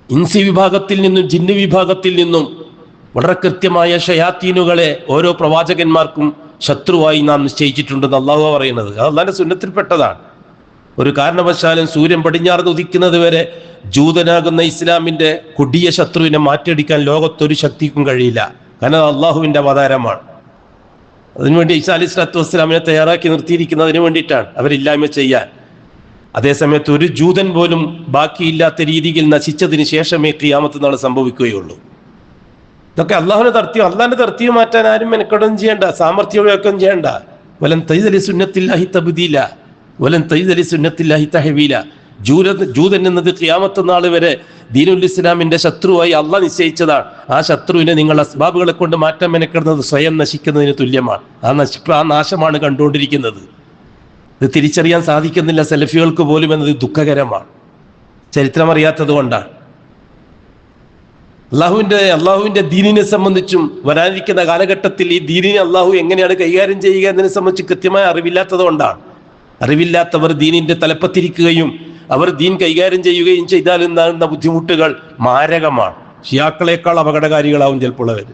ഇൻസി വിഭാഗത്തിൽ നിന്നും ജിന്ന് വിഭാഗത്തിൽ നിന്നും വളരെ കൃത്യമായ ഷയാത്തീനുകളെ ഓരോ പ്രവാചകന്മാർക്കും ശത്രുവായി നാം നിശ്ചയിച്ചിട്ടുണ്ടെന്ന് അള്ളാഹു പറയുന്നത്. അത് അള്ളാഹിന്റെ സുന്നത്തിൽപ്പെട്ടതാണ്. ഒരു കാരണവശാലും സൂര്യൻ പടിഞ്ഞാറ് ഉദിക്കുന്നത് വരെ ജൂതനാകുന്ന ഇസ്ലാമിന്റെ കൊടിയ ശത്രുവിനെ മാറ്റിയടിക്കാൻ ലോകത്തൊരു ശക്തിക്കും കഴിയില്ല. കാരണം അത് അള്ളാഹുവിന്റെ അവതാരമാണ്. അതിനുവേണ്ടി ഈസാ അലൈഹി സ്വലാത്തു വസ്സലാമിനെ തയ്യാറാക്കി നിർത്തിയിരിക്കുന്നതിന് വേണ്ടിയിട്ടാണ്, അവരില്ലായ്മ ചെയ്യാൻ. അതേസമയത്ത് ഒരു ജൂതൻ പോലും ബാക്കിയില്ലാത്ത രീതിയിൽ നശിച്ചതിന് ശേഷമേ ഖിയാമത്ത് നാൾ സംഭവിക്കുകയുള്ളൂ. ഇതൊക്കെ അള്ളാഹുവിനെ തർത്തിയോ, അള്ളാഹിന്റെ തർത്തിയോ മാറ്റാൻ ആരും മെനക്കെടും ചെയ്യേണ്ട, സാമർഥ്യമൊക്കെ ചെയ്യേണ്ട. വലൻ തയ്യിദ് ലിസുന്നത്തില്ലാഹി തബ്ദീല വലൻ തയ്യിദ് ലിസുന്നത്തില്ലാഹി തഹ്വീല. ജൂതൻ എന്നത് ഖിയാമത്ത് നാൾ വരെ ദീനുൽ ഇസ്ലാമിന്റെ ശത്രുവായി അള്ളാഹ് നിശ്ചയിച്ചതാണ്. ആ ശത്രുവിനെ നിങ്ങൾ അസ്ബാബുകളെ കൊണ്ട് മാറ്റാൻ മെനക്കെടുന്നത് സ്വയം നശിക്കുന്നതിന് തുല്യമാണ്. ആ നാശമാണ് കണ്ടുകൊണ്ടിരിക്കുന്നത്. ഇത് തിരിച്ചറിയാൻ സാധിക്കുന്നില്ല സലഫികൾക്ക് പോലും എന്നത് ദുഃഖകരമാണ്. ചരിത്രം അറിയാത്തത് കൊണ്ടാണ്. അള്ളാഹുവിന്റെ ദീനിനെ സംബന്ധിച്ചും വരാനിരിക്കുന്ന കാലഘട്ടത്തിൽ ഈ ദീനിനെ അള്ളാഹു എങ്ങനെയാണ് കൈകാര്യം ചെയ്യുക എന്നതിനെ സംബന്ധിച്ച് കൃത്യമായ അറിവില്ലാത്തത് കൊണ്ടാണ്. അറിവില്ലാത്തവർ ദീനിന്റെ തലപ്പത്തിരിക്കുകയും അവർ ദീൻ കൈകാര്യം ചെയ്യുകയും ചെയ്താൽ ഉണ്ടാകുന്ന ബുദ്ധിമുട്ടുകൾ മാരകമാണ്. ഷിയാക്കളെക്കാൾ അപകടകാരികളാവും ചിലപ്പോൾ അവർ.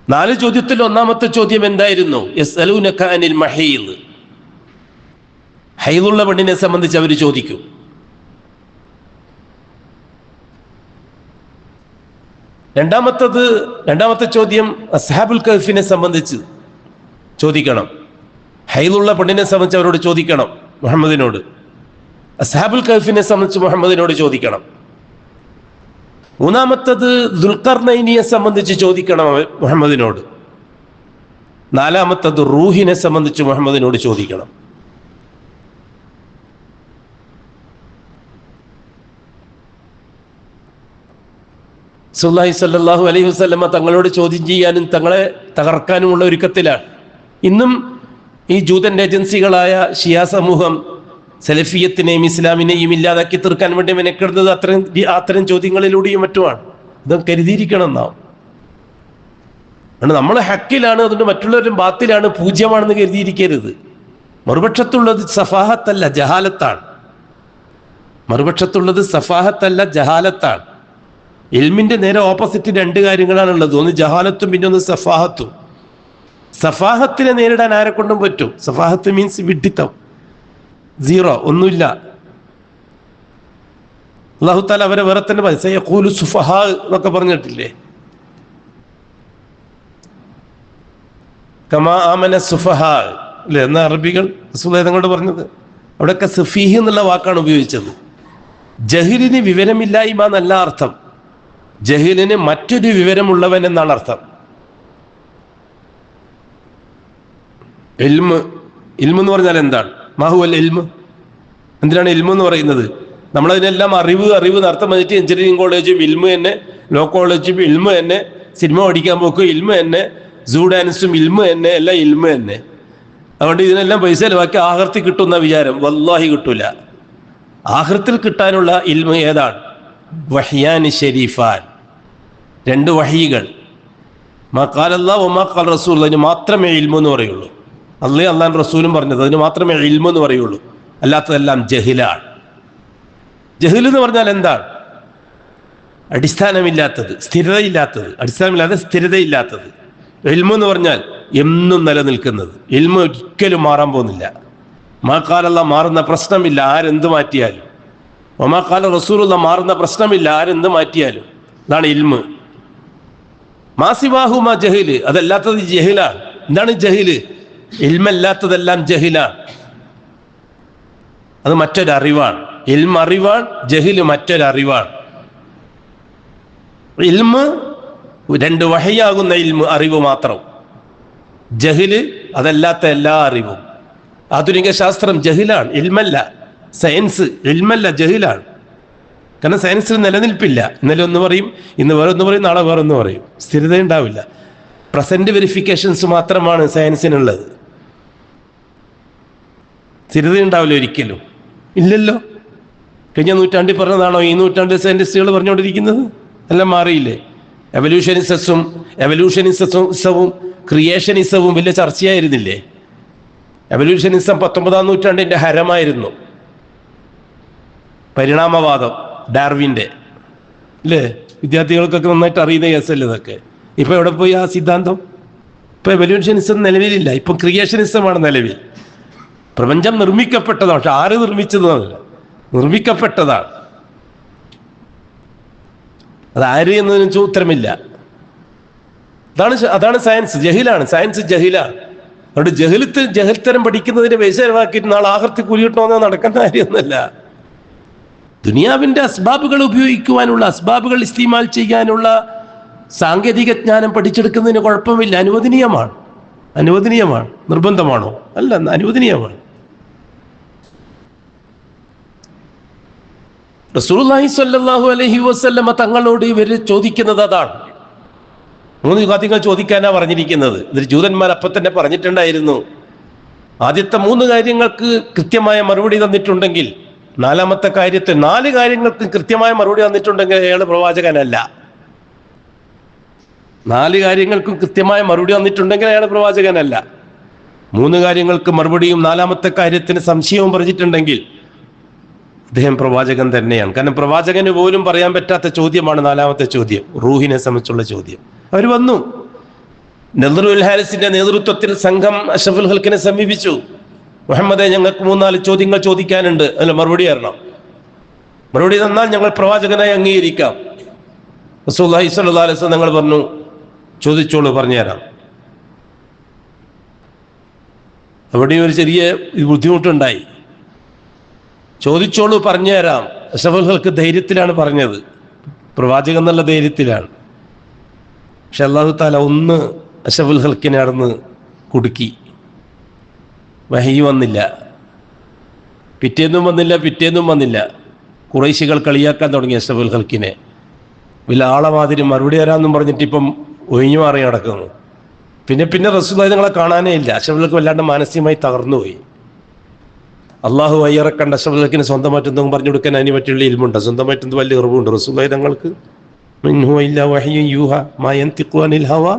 4 ചോദ്യത്തിൽ 1ാമത്തെ ചോദ്യം എന്തായിരുന്നു? യസ്അലൂനക അനിൽ മഹീദ്. ഹൈദുള്ള പെണ്ണിനെ സംബന്ധിച്ച് അവർ ചോദിക്കും. രണ്ടാമത്തെ ചോദ്യം അസ്ഹാബുൽ കഹ്ഫിനെ സംബന്ധിച്ച് ചോദിക്കണം. ഹൈദുള്ള പെണ്ണിനെ സംബന്ധിച്ച് അവരോട് ചോദിക്കണം മുഹമ്മദിനോട്. അസ്ഹാബുൽ കഹ്ഫിനെ സംബന്ധിച്ച് മുഹമ്മദിനോട് ചോദിക്കണം. 3ാമത്തത് ദുൽഖർനൈനിയെ സംബന്ധിച്ച് ചോദിക്കണം മുഹമ്മദിനോട്. 4ാമത്തത് റൂഹിനെ സംബന്ധിച്ച് മുഹമ്മദിനോട് ചോദിക്കണം. റസൂലുള്ളാഹി സ്വല്ലല്ലാഹു അലൈഹി വസല്ലമ തങ്ങളോട് ചോദ്യം ചെയ്യാനും തങ്ങളെ തകർക്കാനുമുള്ള ഒരുക്കത്തിലാണ്. ഇന്നും ഈ ജൂതൻ ഏജൻസികളായ ഷിയ സമൂഹം സലഫിയത്തിനെയും ഇസ്ലാമിനെയും ഇല്ലാതാക്കി തീർക്കാൻ വേണ്ടി മെനക്കെടുന്നത് അത്തരം ചോദ്യങ്ങളിലൂടെയും മറ്റുമാണ്. ഇത് കരുതിയിരിക്കണം നാം. നമ്മൾ ഹക്കിലാണ്, അതുകൊണ്ട് മറ്റുള്ളവരും ബാത്തിലാണ്, പൂജ്യമാണെന്ന് കരുതിയിരിക്കരുത്. മറുപക്ഷത്തുള്ളത് സഫാഹത്തല്ല, ജഹാലത്താണ്. മറുപക്ഷത്തുള്ളത് സഫാഹത്തല്ല, ജഹാലത്താണ്. ഇൽമിന്റെ നേരെ ഓപ്പോസിറ്റ് രണ്ട് കാര്യങ്ങളാണുള്ളത്. ഒന്ന് ജഹാലത്തും പിന്നെ ഒന്ന് സഫാഹത്തും. സഫാഹത്തിനെ നേരിടാൻ ആരെ കൊണ്ടും പറ്റും. സഫാഹത്ത് മീൻസ് വിഡ്ഢിത്തം, സീറോ, ഒന്നുമില്ല. അല്ലാഹു തആല അവരെ വേറെ തന്നെ സയഖൂലു സുഫഹാ എന്നൊക്കെ പറഞ്ഞിട്ടില്ലേ? കമാ ആമന സുഫഹാ അല്ലേ എന്ന അറബികൾ റസൂലുള്ളാഹി തങ്ങളോട് പറഞ്ഞത്. അവിടെയൊക്കെ സഫീഹ് എന്നുള്ള വാക്കാണ് ഉപയോഗിച്ചത്. ജഹിലിന് വിവരമില്ലായ്മ എന്നല്ല അർത്ഥം, ജഹിലിന് മറ്റൊരു വിവരമുള്ളവൻ എന്നാണ് അർത്ഥം. ഇൽമ് എന്ന് പറഞ്ഞാൽ എന്താണ്? മാഹുവൽ ഇൽമ്, എന്തിനാണ് ഇൽമ് എന്ന് പറയുന്നത്? നമ്മളതിനെല്ലാം അറിവ് അർത്ഥം വന്നിട്ട് എഞ്ചിനീയറിംഗ് കോളേജും ഇൽമ് തന്നെ, ലോ കോളേജും ഇൽമ് തന്നെ, സിനിമ പഠിക്കാൻ പോക്കും ഇൽമ് തന്നെ, സൂ ഡാൻസും ഇൽമ് തന്നെ, എല്ലാം ഇൽമ് തന്നെ. അതുകൊണ്ട് ഇതിനെല്ലാം പൈസ ചെലവാക്കി ആഖിറത്തിൽ കിട്ടുന്ന വിചാരം വല്ലാഹി കിട്ടൂല. ആഖിറത്തിൽ കിട്ടാനുള്ള ഇൽമ് ഏതാണ്? വഹ്യാനി ഷരീഫാൻ, രണ്ട് വഹീകൾ. മാ ഖാല അല്ലാഹു വമാ ഖാല റസൂൽ, അതിന് മാത്രമേ ഇൽമു എന്ന് പറയുള്ളൂ. അള്ളാഹും റസൂലും പറഞ്ഞത് അതിന് മാത്രമേ ഇൽമു എന്ന് പറയുള്ളൂ. അല്ലാത്തതെല്ലാം ജഹിലാണ്. ജഹിൽ എന്ന് പറഞ്ഞാൽ എന്താണ്? അടിസ്ഥാനമില്ലാത്തത്, സ്ഥിരതയില്ലാത്തത്. അടിസ്ഥാനമില്ലാതെ സ്ഥിരതയില്ലാത്തത്. ഇൽമു എന്ന് പറഞ്ഞാൽ എന്നും നിലനിൽക്കുന്നത്. ഇൽമു ഒരിക്കലും മാറാൻ പോകുന്നില്ല. മാ ഖാല അല്ലാഹ് മാറുന്ന പ്രശ്നമില്ല, ആരെന്ത് മാറ്റിയാലും. വമാ ഖാല റസൂലുള്ളാഹ് മാറുന്ന പ്രശ്നമില്ല, ആരെന്ത് മാറ്റിയാലും. അതാണ് ഇൽമ്. മാസിവാഹു മാ ജഹില്, അതല്ലാത്തത് ജഹിലാണ്. എന്താണ് ജഹില്? ഇൽമല്ലാത്തതെല്ലാം ജഹിലാണ്. അത് മറ്റൊരറിവാണ്. ഇൽമ അറിവാണ്, ജഹില് മറ്റൊരറിവാണ്. ഇൽമ് രണ്ട് വഹയാകുന്ന ഇൽമ് അറിവ് മാത്രം. ജഹില് അതല്ലാത്ത എല്ലാ അറിവും. ആധുനിക ശാസ്ത്രം ജഹിലാണ്, ഇൽമല്ല. സയൻസ് ഇൽമല്ല, ജഹിലാണ്. കാരണം സയൻസിന് നിലനിൽപ്പില്ല. ഇന്നലെ ഒന്ന് പറയും, ഇന്ന് വേറെ ഒന്ന് പറയും, നാളെ വേറെ ഒന്ന് പറയും. സ്ഥിരത ഉണ്ടാവില്ല. പ്രസന്റ് വെരിഫിക്കേഷൻസ് മാത്രമാണ് സയൻസിനുള്ളത്. സ്ഥിരത ഉണ്ടാവില്ല ഒരിക്കലും. ഇല്ലല്ലോ. കഴിഞ്ഞ നൂറ്റാണ്ടിൽ പറഞ്ഞതാണോ ഈ നൂറ്റാണ്ടിൽ സയന്റിസ്റ്റുകൾ പറഞ്ഞുകൊണ്ടിരിക്കുന്നത്? എല്ലാം മാറിയില്ലേ? എവല്യൂഷനിസവും ക്രിയേഷനിസവും വലിയ ചർച്ചയായിരുന്നില്ലേ? എവല്യൂഷനിസം 19-ാം നൂറ്റാണ്ടിന്റെ ഹരമായിരുന്നു. പരിണാമവാദം ഡാർവിൻ്റെ അല്ലേ? വിദ്യാർത്ഥികൾക്കൊക്കെ നന്നായിട്ട് അറിയുന്ന കേസല്ലേ ഇതൊക്കെ. ഇപ്പൊ എവിടെ പോയി ആ സിദ്ധാന്തം? ഇപ്പൊ എവല്യൂഷനിസം നിലവിലില്ല. ഇപ്പൊ ക്രിയേഷനിസമാണ് നിലവിൽ. പ്രപഞ്ചം നിർമ്മിക്കപ്പെട്ടതാണ്, പക്ഷെ ആര് നിർമ്മിച്ചതെന്നല്ല, നിർമ്മിക്കപ്പെട്ടതാണ്. അതാര് എന്നതിന് ഉത്തരമില്ല. അതാണ് സയൻസ്. ജഹിലാണ് സയൻസ്, ജഹിലാണ്. അതുകൊണ്ട് ജഹൽത്തരം പഠിക്കുന്നതിന് പൈസ ചെലവാക്കിയിട്ട് നാളെ ആഖിറത്തിൽ കൂലി കിട്ടണമെന്ന് നടക്കുന്ന കാര്യമൊന്നുമല്ല. ദുനിയാവിന്റെ അസ്ബാബുകൾ ഉപയോഗിക്കുവാനുള്ള, അസ്ബാബുകൾ ഇസ്തിമാൽ ചെയ്യാനുള്ള സാങ്കേതിക ജ്ഞാനം പഠിച്ചെടുക്കുന്നതിന് കുഴപ്പമില്ല, അനുവദനീയമാണ്. നിർബന്ധമാണോ? അല്ല, അനുവദനീയമാണ്. റസൂലുള്ളാഹി സ്വല്ലല്ലാഹു അലൈഹി വസല്ലമ തങ്ങളോട് ഇവർ ചോദിക്കുന്നത് അതാണ്. 3 കാര്യങ്ങൾ ചോദിക്കാനാ പറഞ്ഞിരിക്കുന്നത്. ഇതിൽ ജൂതന്മാർ അപ്പം തന്നെ പറഞ്ഞിട്ടുണ്ടായിരുന്നു, ആദ്യത്തെ 3 കാര്യങ്ങൾക്ക് കൃത്യമായ മറുപടി തന്നിട്ടുണ്ടെങ്കിൽ, 4ാമത്തെ കാര്യത്തിൽ 4 കാര്യങ്ങൾക്ക് കൃത്യമായ മറുപടി തന്നിട്ടുണ്ടെങ്കിൽ അയാൾ പ്രവാചകനല്ല. 4 കാര്യങ്ങൾക്കും കൃത്യമായ മറുപടി തന്നിട്ടുണ്ടെങ്കിൽ അയാൾ പ്രവാചകനല്ല. 3 കാര്യങ്ങൾക്ക് മറുപടിയും 4ാമത്തെ കാര്യത്തിന് സംശയവും പറഞ്ഞിട്ടുണ്ടെങ്കിൽ അദ്ദേഹം പ്രവാചകൻ തന്നെയാണ്. കാരണം പ്രവാചകന് പോലും പറയാൻ പറ്റാത്ത ചോദ്യമാണ് 4ാമത്തെ ചോദ്യം, റൂഹിനെ സംബന്ധിച്ചുള്ള ചോദ്യം. അവർ വന്നു. നദ്റുൽ ഹാരിസിന്റെ നേതൃത്വത്തിൽ സംഘം അഷ്റഫുൽ ഖൽഖിനെ സമീപിച്ചു. മുഹമ്മദെ, ഞങ്ങൾക്ക് 3-4 ചോദ്യങ്ങൾ ചോദിക്കാനുണ്ട്, അതിന് മറുപടി തരണം. മറുപടി തന്നാൽ ഞങ്ങൾ പ്രവാചകനായി അംഗീകരിക്കാം. റസൂലുള്ളാഹി സ്വല്ലല്ലാഹു അലൈഹി വസല്ലം ഞങ്ങൾ പറഞ്ഞു, ചോദിച്ചോളൂ, പറഞ്ഞുതരാം. അവിടെ ഒരു ചെറിയ ബുദ്ധിമുട്ടുണ്ടായി. ചോദിച്ചോളൂ, പറഞ്ഞുതരാം. അഷ്റഫുൽ ഖൽഖ് ധൈര്യത്തിലാണ് പറഞ്ഞത്, പ്രവാചകൻ എന്നുള്ള ധൈര്യത്തിലാണ്. പക്ഷെ അല്ലാഹു തആല ഒന്ന് അഷ്റഫുൽ ഖൽഖിനെ നടന്ന് കുടുക്കി. വഹി വന്നില്ല, പിറ്റേന്നും വന്നില്ല. ഖുറൈശികൾ കളിയാക്കാൻ തുടങ്ങി അഷ്റഫുൽ ഖൽഖിനെ. വലിയ ആളമാതിരി മറുപടി തരാമെന്നും പറഞ്ഞിട്ട് ഇപ്പം ഒഴിഞ്ഞു മാറി നടക്കുന്നു. പിന്നെ റസൂലുള്ളാഹി തങ്ങളെ കാണാനേ ഇല്ല. അഷ്റഫുൽ വല്ലാണ്ട് മാനസികമായി തകർന്നുപോയി. അള്ളാഹു അയ്യറക്കണ്ട അഷ്റഫുൽ സ്വന്തമായിട്ടൊന്നും പറഞ്ഞു കൊടുക്കാൻ അതിന് പറ്റിയുള്ള ഇൽമുണ്ട്, സ്വന്തമായിട്ടൊന്നും വലിയ അറിവുണ്ട് റസൂലുള്ളാഹി തങ്ങൾക്ക്. ഇൻ ഹുവ ഇല്ലാ വഹ്യുൻ യൂഹാ മാ യൻതിഖു അനിൽ ഹവാ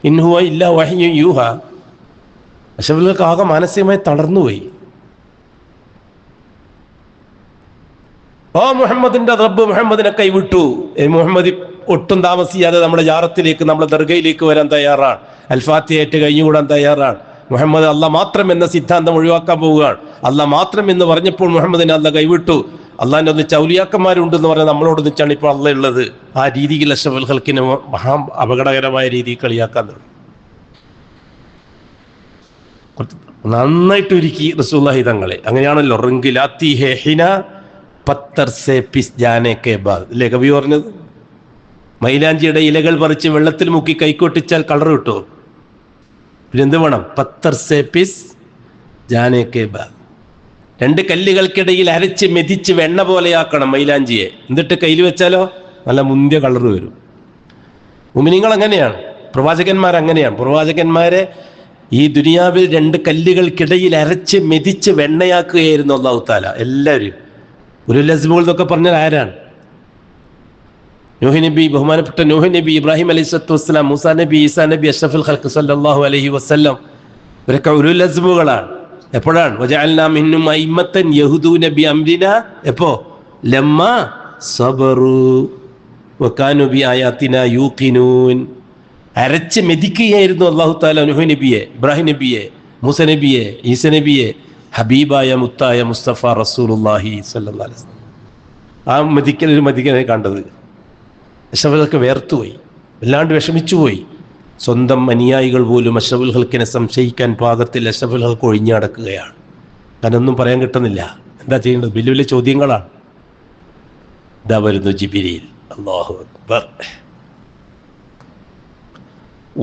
ഇൻ ഹുവ ഇല്ലാ വഹ്യുൻ യൂഹാ. അഷ്റഫുൽ ആകെ മാനസികമായി തളർന്നുപോയി. മുഹമ്മദിന്റെ റബ്ബ് മുഹമ്മദിനെ കൈവിട്ടു. മുഹമ്മദ് ഒട്ടും താമസിയാതെ നമ്മുടെ ജാറത്തിലേക്ക്, നമ്മുടെ ദർഗയിലേക്ക് വരാൻ തയ്യാറാണ്. അൽഫാത്തിയായിട്ട് കഴിഞ്ഞുകൂടാൻ തയ്യാറാണ്. മുഹമ്മദ് അള്ളാഹ് മാത്രം എന്ന സിദ്ധാന്തം ഒഴിവാക്കാൻ പോവുകയാണ്. അള്ളാഹ് മാത്രം എന്ന് പറഞ്ഞപ്പോൾ മുഹമ്മദിനെ അള്ളാഹ് കൈവിട്ടു. അള്ളാഹിന്റെ ഒന്നിച്ച് ഔലിയാക്കന്മാരുണ്ടെന്ന് പറഞ്ഞാൽ നമ്മളോട് ഒന്നിച്ചാണ് ഇപ്പോൾ അള്ളാഹ് ഉള്ളത്. ആ രീതിയിൽ അഷ്റഫുൽ ഖൽക്കിനെ മഹാ അപകടകരമായ രീതിയിൽ കളിയാക്കാൻ തുടങ്ങി. നന്നായിട്ട് ഒരുക്കി റസൂലുള്ളാഹി തങ്ങളെ. അങ്ങനെയാണല്ലോ റിങ്കിലാത്തി ഹേ ഹിന പത്തർ സേ പിസ് ജാനെ കെ ബാദ് അല്ലേ കവി പറഞ്ഞത്. മൈലാഞ്ചിയുടെ ഇലകൾ പറിച്ച് വെള്ളത്തിൽ മുക്കി കൈക്കൊട്ടിച്ചാൽ കളർ കിട്ടുമോ? പിന്നെ എന്ത് വേണം? പത്തർ സേ പിസ് ജാനെ കെ ബാദ്. രണ്ട് കല്ലുകൾക്കിടയിൽ അരച്ച് മെതിച്ച് വെണ്ണ പോലെയാക്കണം മൈലാഞ്ചിയെ. എന്നിട്ട് കയ്യിൽ വെച്ചാലോ നല്ല മുന്തിയ കളർ വരും. മുഅ്മിനീങ്ങൾ അങ്ങനെയാണ്, പ്രവാചകന്മാർ അങ്ങനെയാണ്. പ്രവാചകന്മാരെ ഈ ദുനിയാവിൽ രണ്ട് കല്ലുകൾക്കിടയിൽ അരച്ച് മെതിച്ച് വെണ്ണയാക്കുകയായിരുന്നു അല്ലാഹു തആല. എല്ലാവരും ഉലുൽ അസ്മുകൾ എന്നൊക്കെ പറഞ്ഞാൽ ആരാണ്? നൂഹ് നബി, ബഹുമാനപ്പെട്ട നൂഹ് നബി, ഇബ്രാഹിം അലൈഹിസ്സലാത്തു വസ്സലാം, മൂസാ നബി, ഈസാ നബി, അഷ്റഫുൽ ഖൽഖ് സല്ലല്ലാഹു അലൈഹി വസല്ലം, ഇവരൊക്കെ ഉലുൽ അസ്മുകളാണ്. എപ്പോഴാണ്? വജഅൽനാ മിൻഹും അയിമ്മത്തൻ യഹ്ദൂന ബിഅംരിനാ. എപ്പോ? ലമ്മാ സബറു വകാനൂ ബിആയാതിനാ യൂഖിനൂൻ. അരച്ച് മെതിക്കുകയായിരുന്നു അല്ലാഹു തആല നൂഹ് നബിയെ, ഇബ്രാഹിം നബിയെ, മൂസാ നബിയെ, ഈസാ നബിയെ, ഹബീബായ മുത്തായ മുസ്തഫ റസൂലുള്ളാഹി സ്വല്ലല്ലാഹു അലൈഹി വസല്ലം. ആ മതിക്കനെ കണ്ടത് അഷ്റഫുൽ വേർത്തുപോയി, വല്ലാണ്ട് വിഷമിച്ചുപോയി. സ്വന്തം അനുയായികൾ പോലും അഷ്റഫുൽ ഖൽക്കിനെ സംശയിക്കാൻ പാകത്തിൽ അഷ്റഫുൽ ഖൽക്ക് ഒഴിഞ്ഞു നടക്കുകയാണ്. ഞാനൊന്നും പറയാൻ കിട്ടുന്നില്ല. എന്താ ചെയ്യേണ്ടത്? വലിയ വലിയ ചോദ്യങ്ങളാണ്. ഇതാ വരുന്നു ജിബ്രീൽ. അല്ലാഹു അക്ബർ.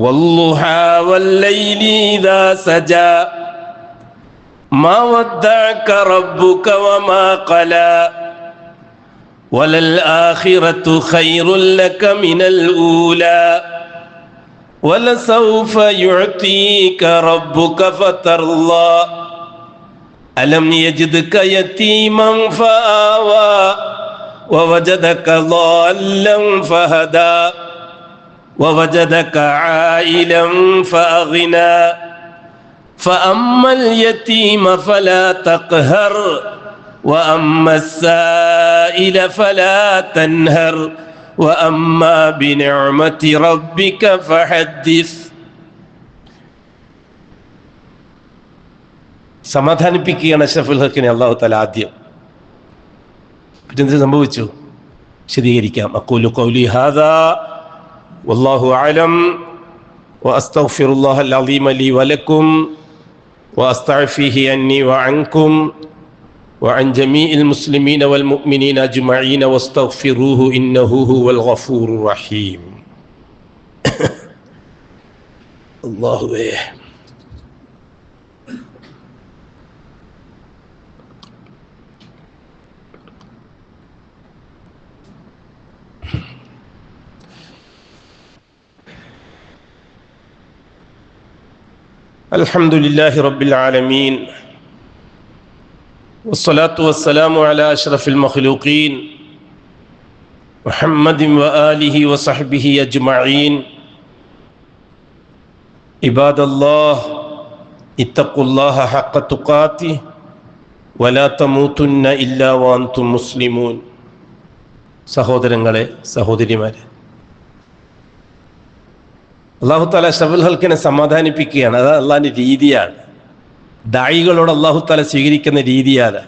വല്ലുഹാ വല്ലൈലി ഇദാ സജാ മാ വദ്ദഅക റബ്ബുക വമാ ഖലാ വലൽ ആഖിറതു ഖൈറുൽ ലക മിനൽ ഊലാ വലസൗഫ യുഅതീക റബ്ബുക ഫതർളാ അലം യജിദ്ക യതീമൻ ഫആവാ വവജദക ളാല്ലൻ ഫഹദാ വവജദക ആയിലൻ ഫഅഗ്നാ فأما اليتيم فلا تقهر وأما السائل فلا تنهر وأما بنعمة ربك فحدث. സമാധാനിപ്പിക്കുകയാണ് അഷ്റഫുൽ ഖൽക്കിനെ അല്ലാഹു തആല ആദ്യം. പിന്നെ സംഭവിച്ചു വിശദീകരിക്കാം. അഖൂലു ഖൗലി ഹാദാ വല്ലാഹു അഅലം വഅസ്തഗ്ഫിറുല്ലാഹൽ അളീമ ലി വലക്കും وأستعفيه عني وعنكم وعن جميع المسلمين والمؤمنين أجمعين واستغفروه إنه هو الغفور الرحيم. الله الحمد لله رب العالمين والصلاة والسلام على أشرف المخلوقين محمد وآله وصحبه أجمعين. عباد الله اتقوا الله حق تقاته ولا تموتن إلا وأنتم مسلمون. സഹോദരങ്ങളെ, സഹോദരിമാരെ, അല്ലാഹു തആല അഷ്റഫുൽ ഖൽക്കിനെ സമാധാനിപ്പിക്കുകയാണ്. അത് അള്ളാഹിന്റെ രീതിയാണ്. ദായികളോട് അല്ലാഹു തആല സ്വീകരിക്കുന്ന രീതിയാണ്.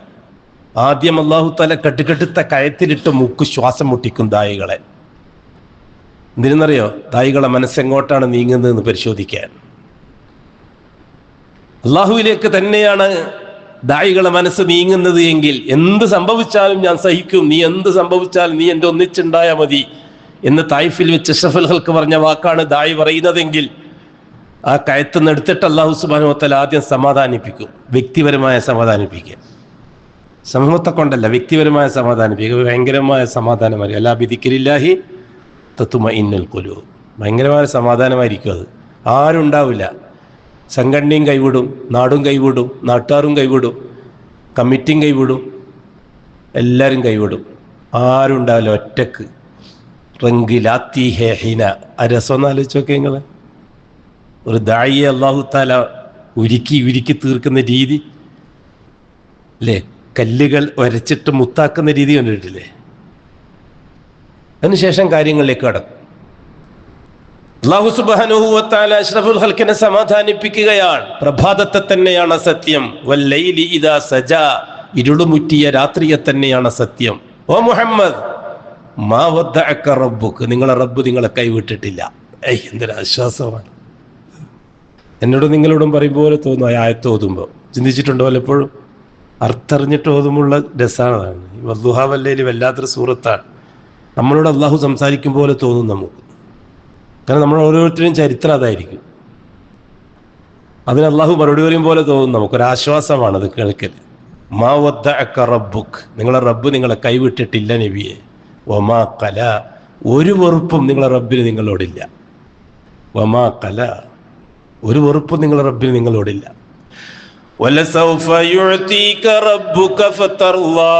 ആദ്യം അല്ലാഹു തആല കെട്ടുകെട്ടുത്ത കയത്തിലിട്ട് മുക്ക് ശ്വാസം മുട്ടിക്കും ദായികളെ. എന്തിനെന്നറിയോ? ദായികളെ മനസ്സെങ്ങോട്ടാണ് നീങ്ങുന്നതെന്ന് പരിശോധിക്കാൻ. അള്ളാഹുവിലേക്ക് തന്നെയാണ് ദായികളെ മനസ്സ് നീങ്ങുന്നത് എങ്കിൽ എന്ത് സംഭവിച്ചാലും ഞാൻ സഹിക്കും, നീ എന്ത് സംഭവിച്ചാലും നീ എൻ്റെ ഒന്നിച്ചുണ്ടായാൽ മതി എന്ന് തായിഫിൽ വെച്ച് അഷ്റഫുൽ ഖൽക്ക് പറഞ്ഞ വാക്കാണ് ദായി പറയുന്നതെങ്കിൽ ആ കയത്തുനിന്ന് എടുത്തിട്ട് അല്ലാഹു സുബ്ഹാനഹു വ തആല ആദ്യം സമാധാനിപ്പിക്കും. വ്യക്തിപരമായ സമാധാനിപ്പിക്കുക, സമൂഹത്തെ കൊണ്ടല്ല, വ്യക്തിപരമായ സമാധാനിപ്പിക്കുക. ഭയങ്കരമായ സമാധാനമായി. അലാ ബിദിക്രില്ലാഹി തത്മഇന്നുൽ ഖുലൂബ്. ഭയങ്കരമായ സമാധാനമായിരിക്കും അത്. ആരും ഉണ്ടാവില്ല. സംഘടനയും കൈവിടും, നാടും കൈവിടും, നാട്ടുകാരും കൈവിടും, കമ്മിറ്റിയും കൈവിടും, എല്ലാവരും കൈവിടും. ആരും ഉണ്ടാവില്ല, ഒറ്റക്ക്. റംഗിലാത്തി ഹേ ഹിന. ആ രസം ഒന്ന് ആലോചിച്ച് നോക്കിയ നിങ്ങൾ. ഒരു ദായിയെ അല്ലാഹു തആല ഉരുക്കി തീർക്കുന്ന രീതി അല്ലേ? കല്ലുകൾ വരച്ചിട്ട് മുത്താക്കുന്ന രീതി കണ്ടിട്ടില്ലേ? അതിനുശേഷം കാര്യങ്ങളിലേക്ക് കടക്കും. അല്ലാഹു സുബ്ഹാനഹു വ തആല അഷ്റഫുൽ ഖൽഖിനെ സമാധാനിപ്പിക്കുകയാണ്. പ്രഭാതത്തെ തന്നെയാണ് സത്യം. വല്ലൈലി ഇദാ സജാ. ഇരുളുമുറ്റിയ രാത്രിയെ തന്നെയാണ് സത്യം. ഓ മുഹമ്മദ്, മാ വദ്ദഅക റബ്ബുക. നിങ്ങളെ റബ്ബ് നിങ്ങളെ കൈവിട്ടിട്ടില്ല. എന്തൊരു ആശ്വാസമാണ്. എന്നോടും നിങ്ങളോടും പറയുമ്പോൾ പോലെ തോന്നും ആ ആയത്ത് ഓതുമ്പോൾ. ചിന്തിച്ചിട്ടുണ്ടോ പലപ്പോഴും? അർത്ഥറിഞ്ഞിട്ട് ഓതുമുള്ള രസമാണ്. വദ്ദുഹാ വല്ലൈലി വല്ലാത്തൊരു സൂറത്താണ്. നമ്മളോട് അള്ളാഹു സംസാരിക്കും പോലെ തോന്നും നമുക്ക്. കാരണം നമ്മൾ ഓരോരുത്തരും ചരിത്രം അതായിരിക്കും. അതിന് അള്ളാഹു മറുപടി പറയും പോലെ തോന്നും. നമുക്കൊരാശ്വാസമാണ് അത് കേൾക്കൽ. മാ വദ്ദഅക റബ്ബുക്. നിങ്ങളെ റബ്ബ് നിങ്ങളെ കൈവിട്ടിട്ടില്ല നബിയെ. വമാ ഖല. ഒരു വെറുപ്പും നിങ്ങളെ റബ്ബിന് നിങ്ങളോടില്ല. വമാ ഖല. ഒരു വെറുപ്പും നിങ്ങളെ റബ്ബിന് നിങ്ങളോടില്ല. വലസൗഫ യുഅതീക റബ്ബുക ഫതർളാ.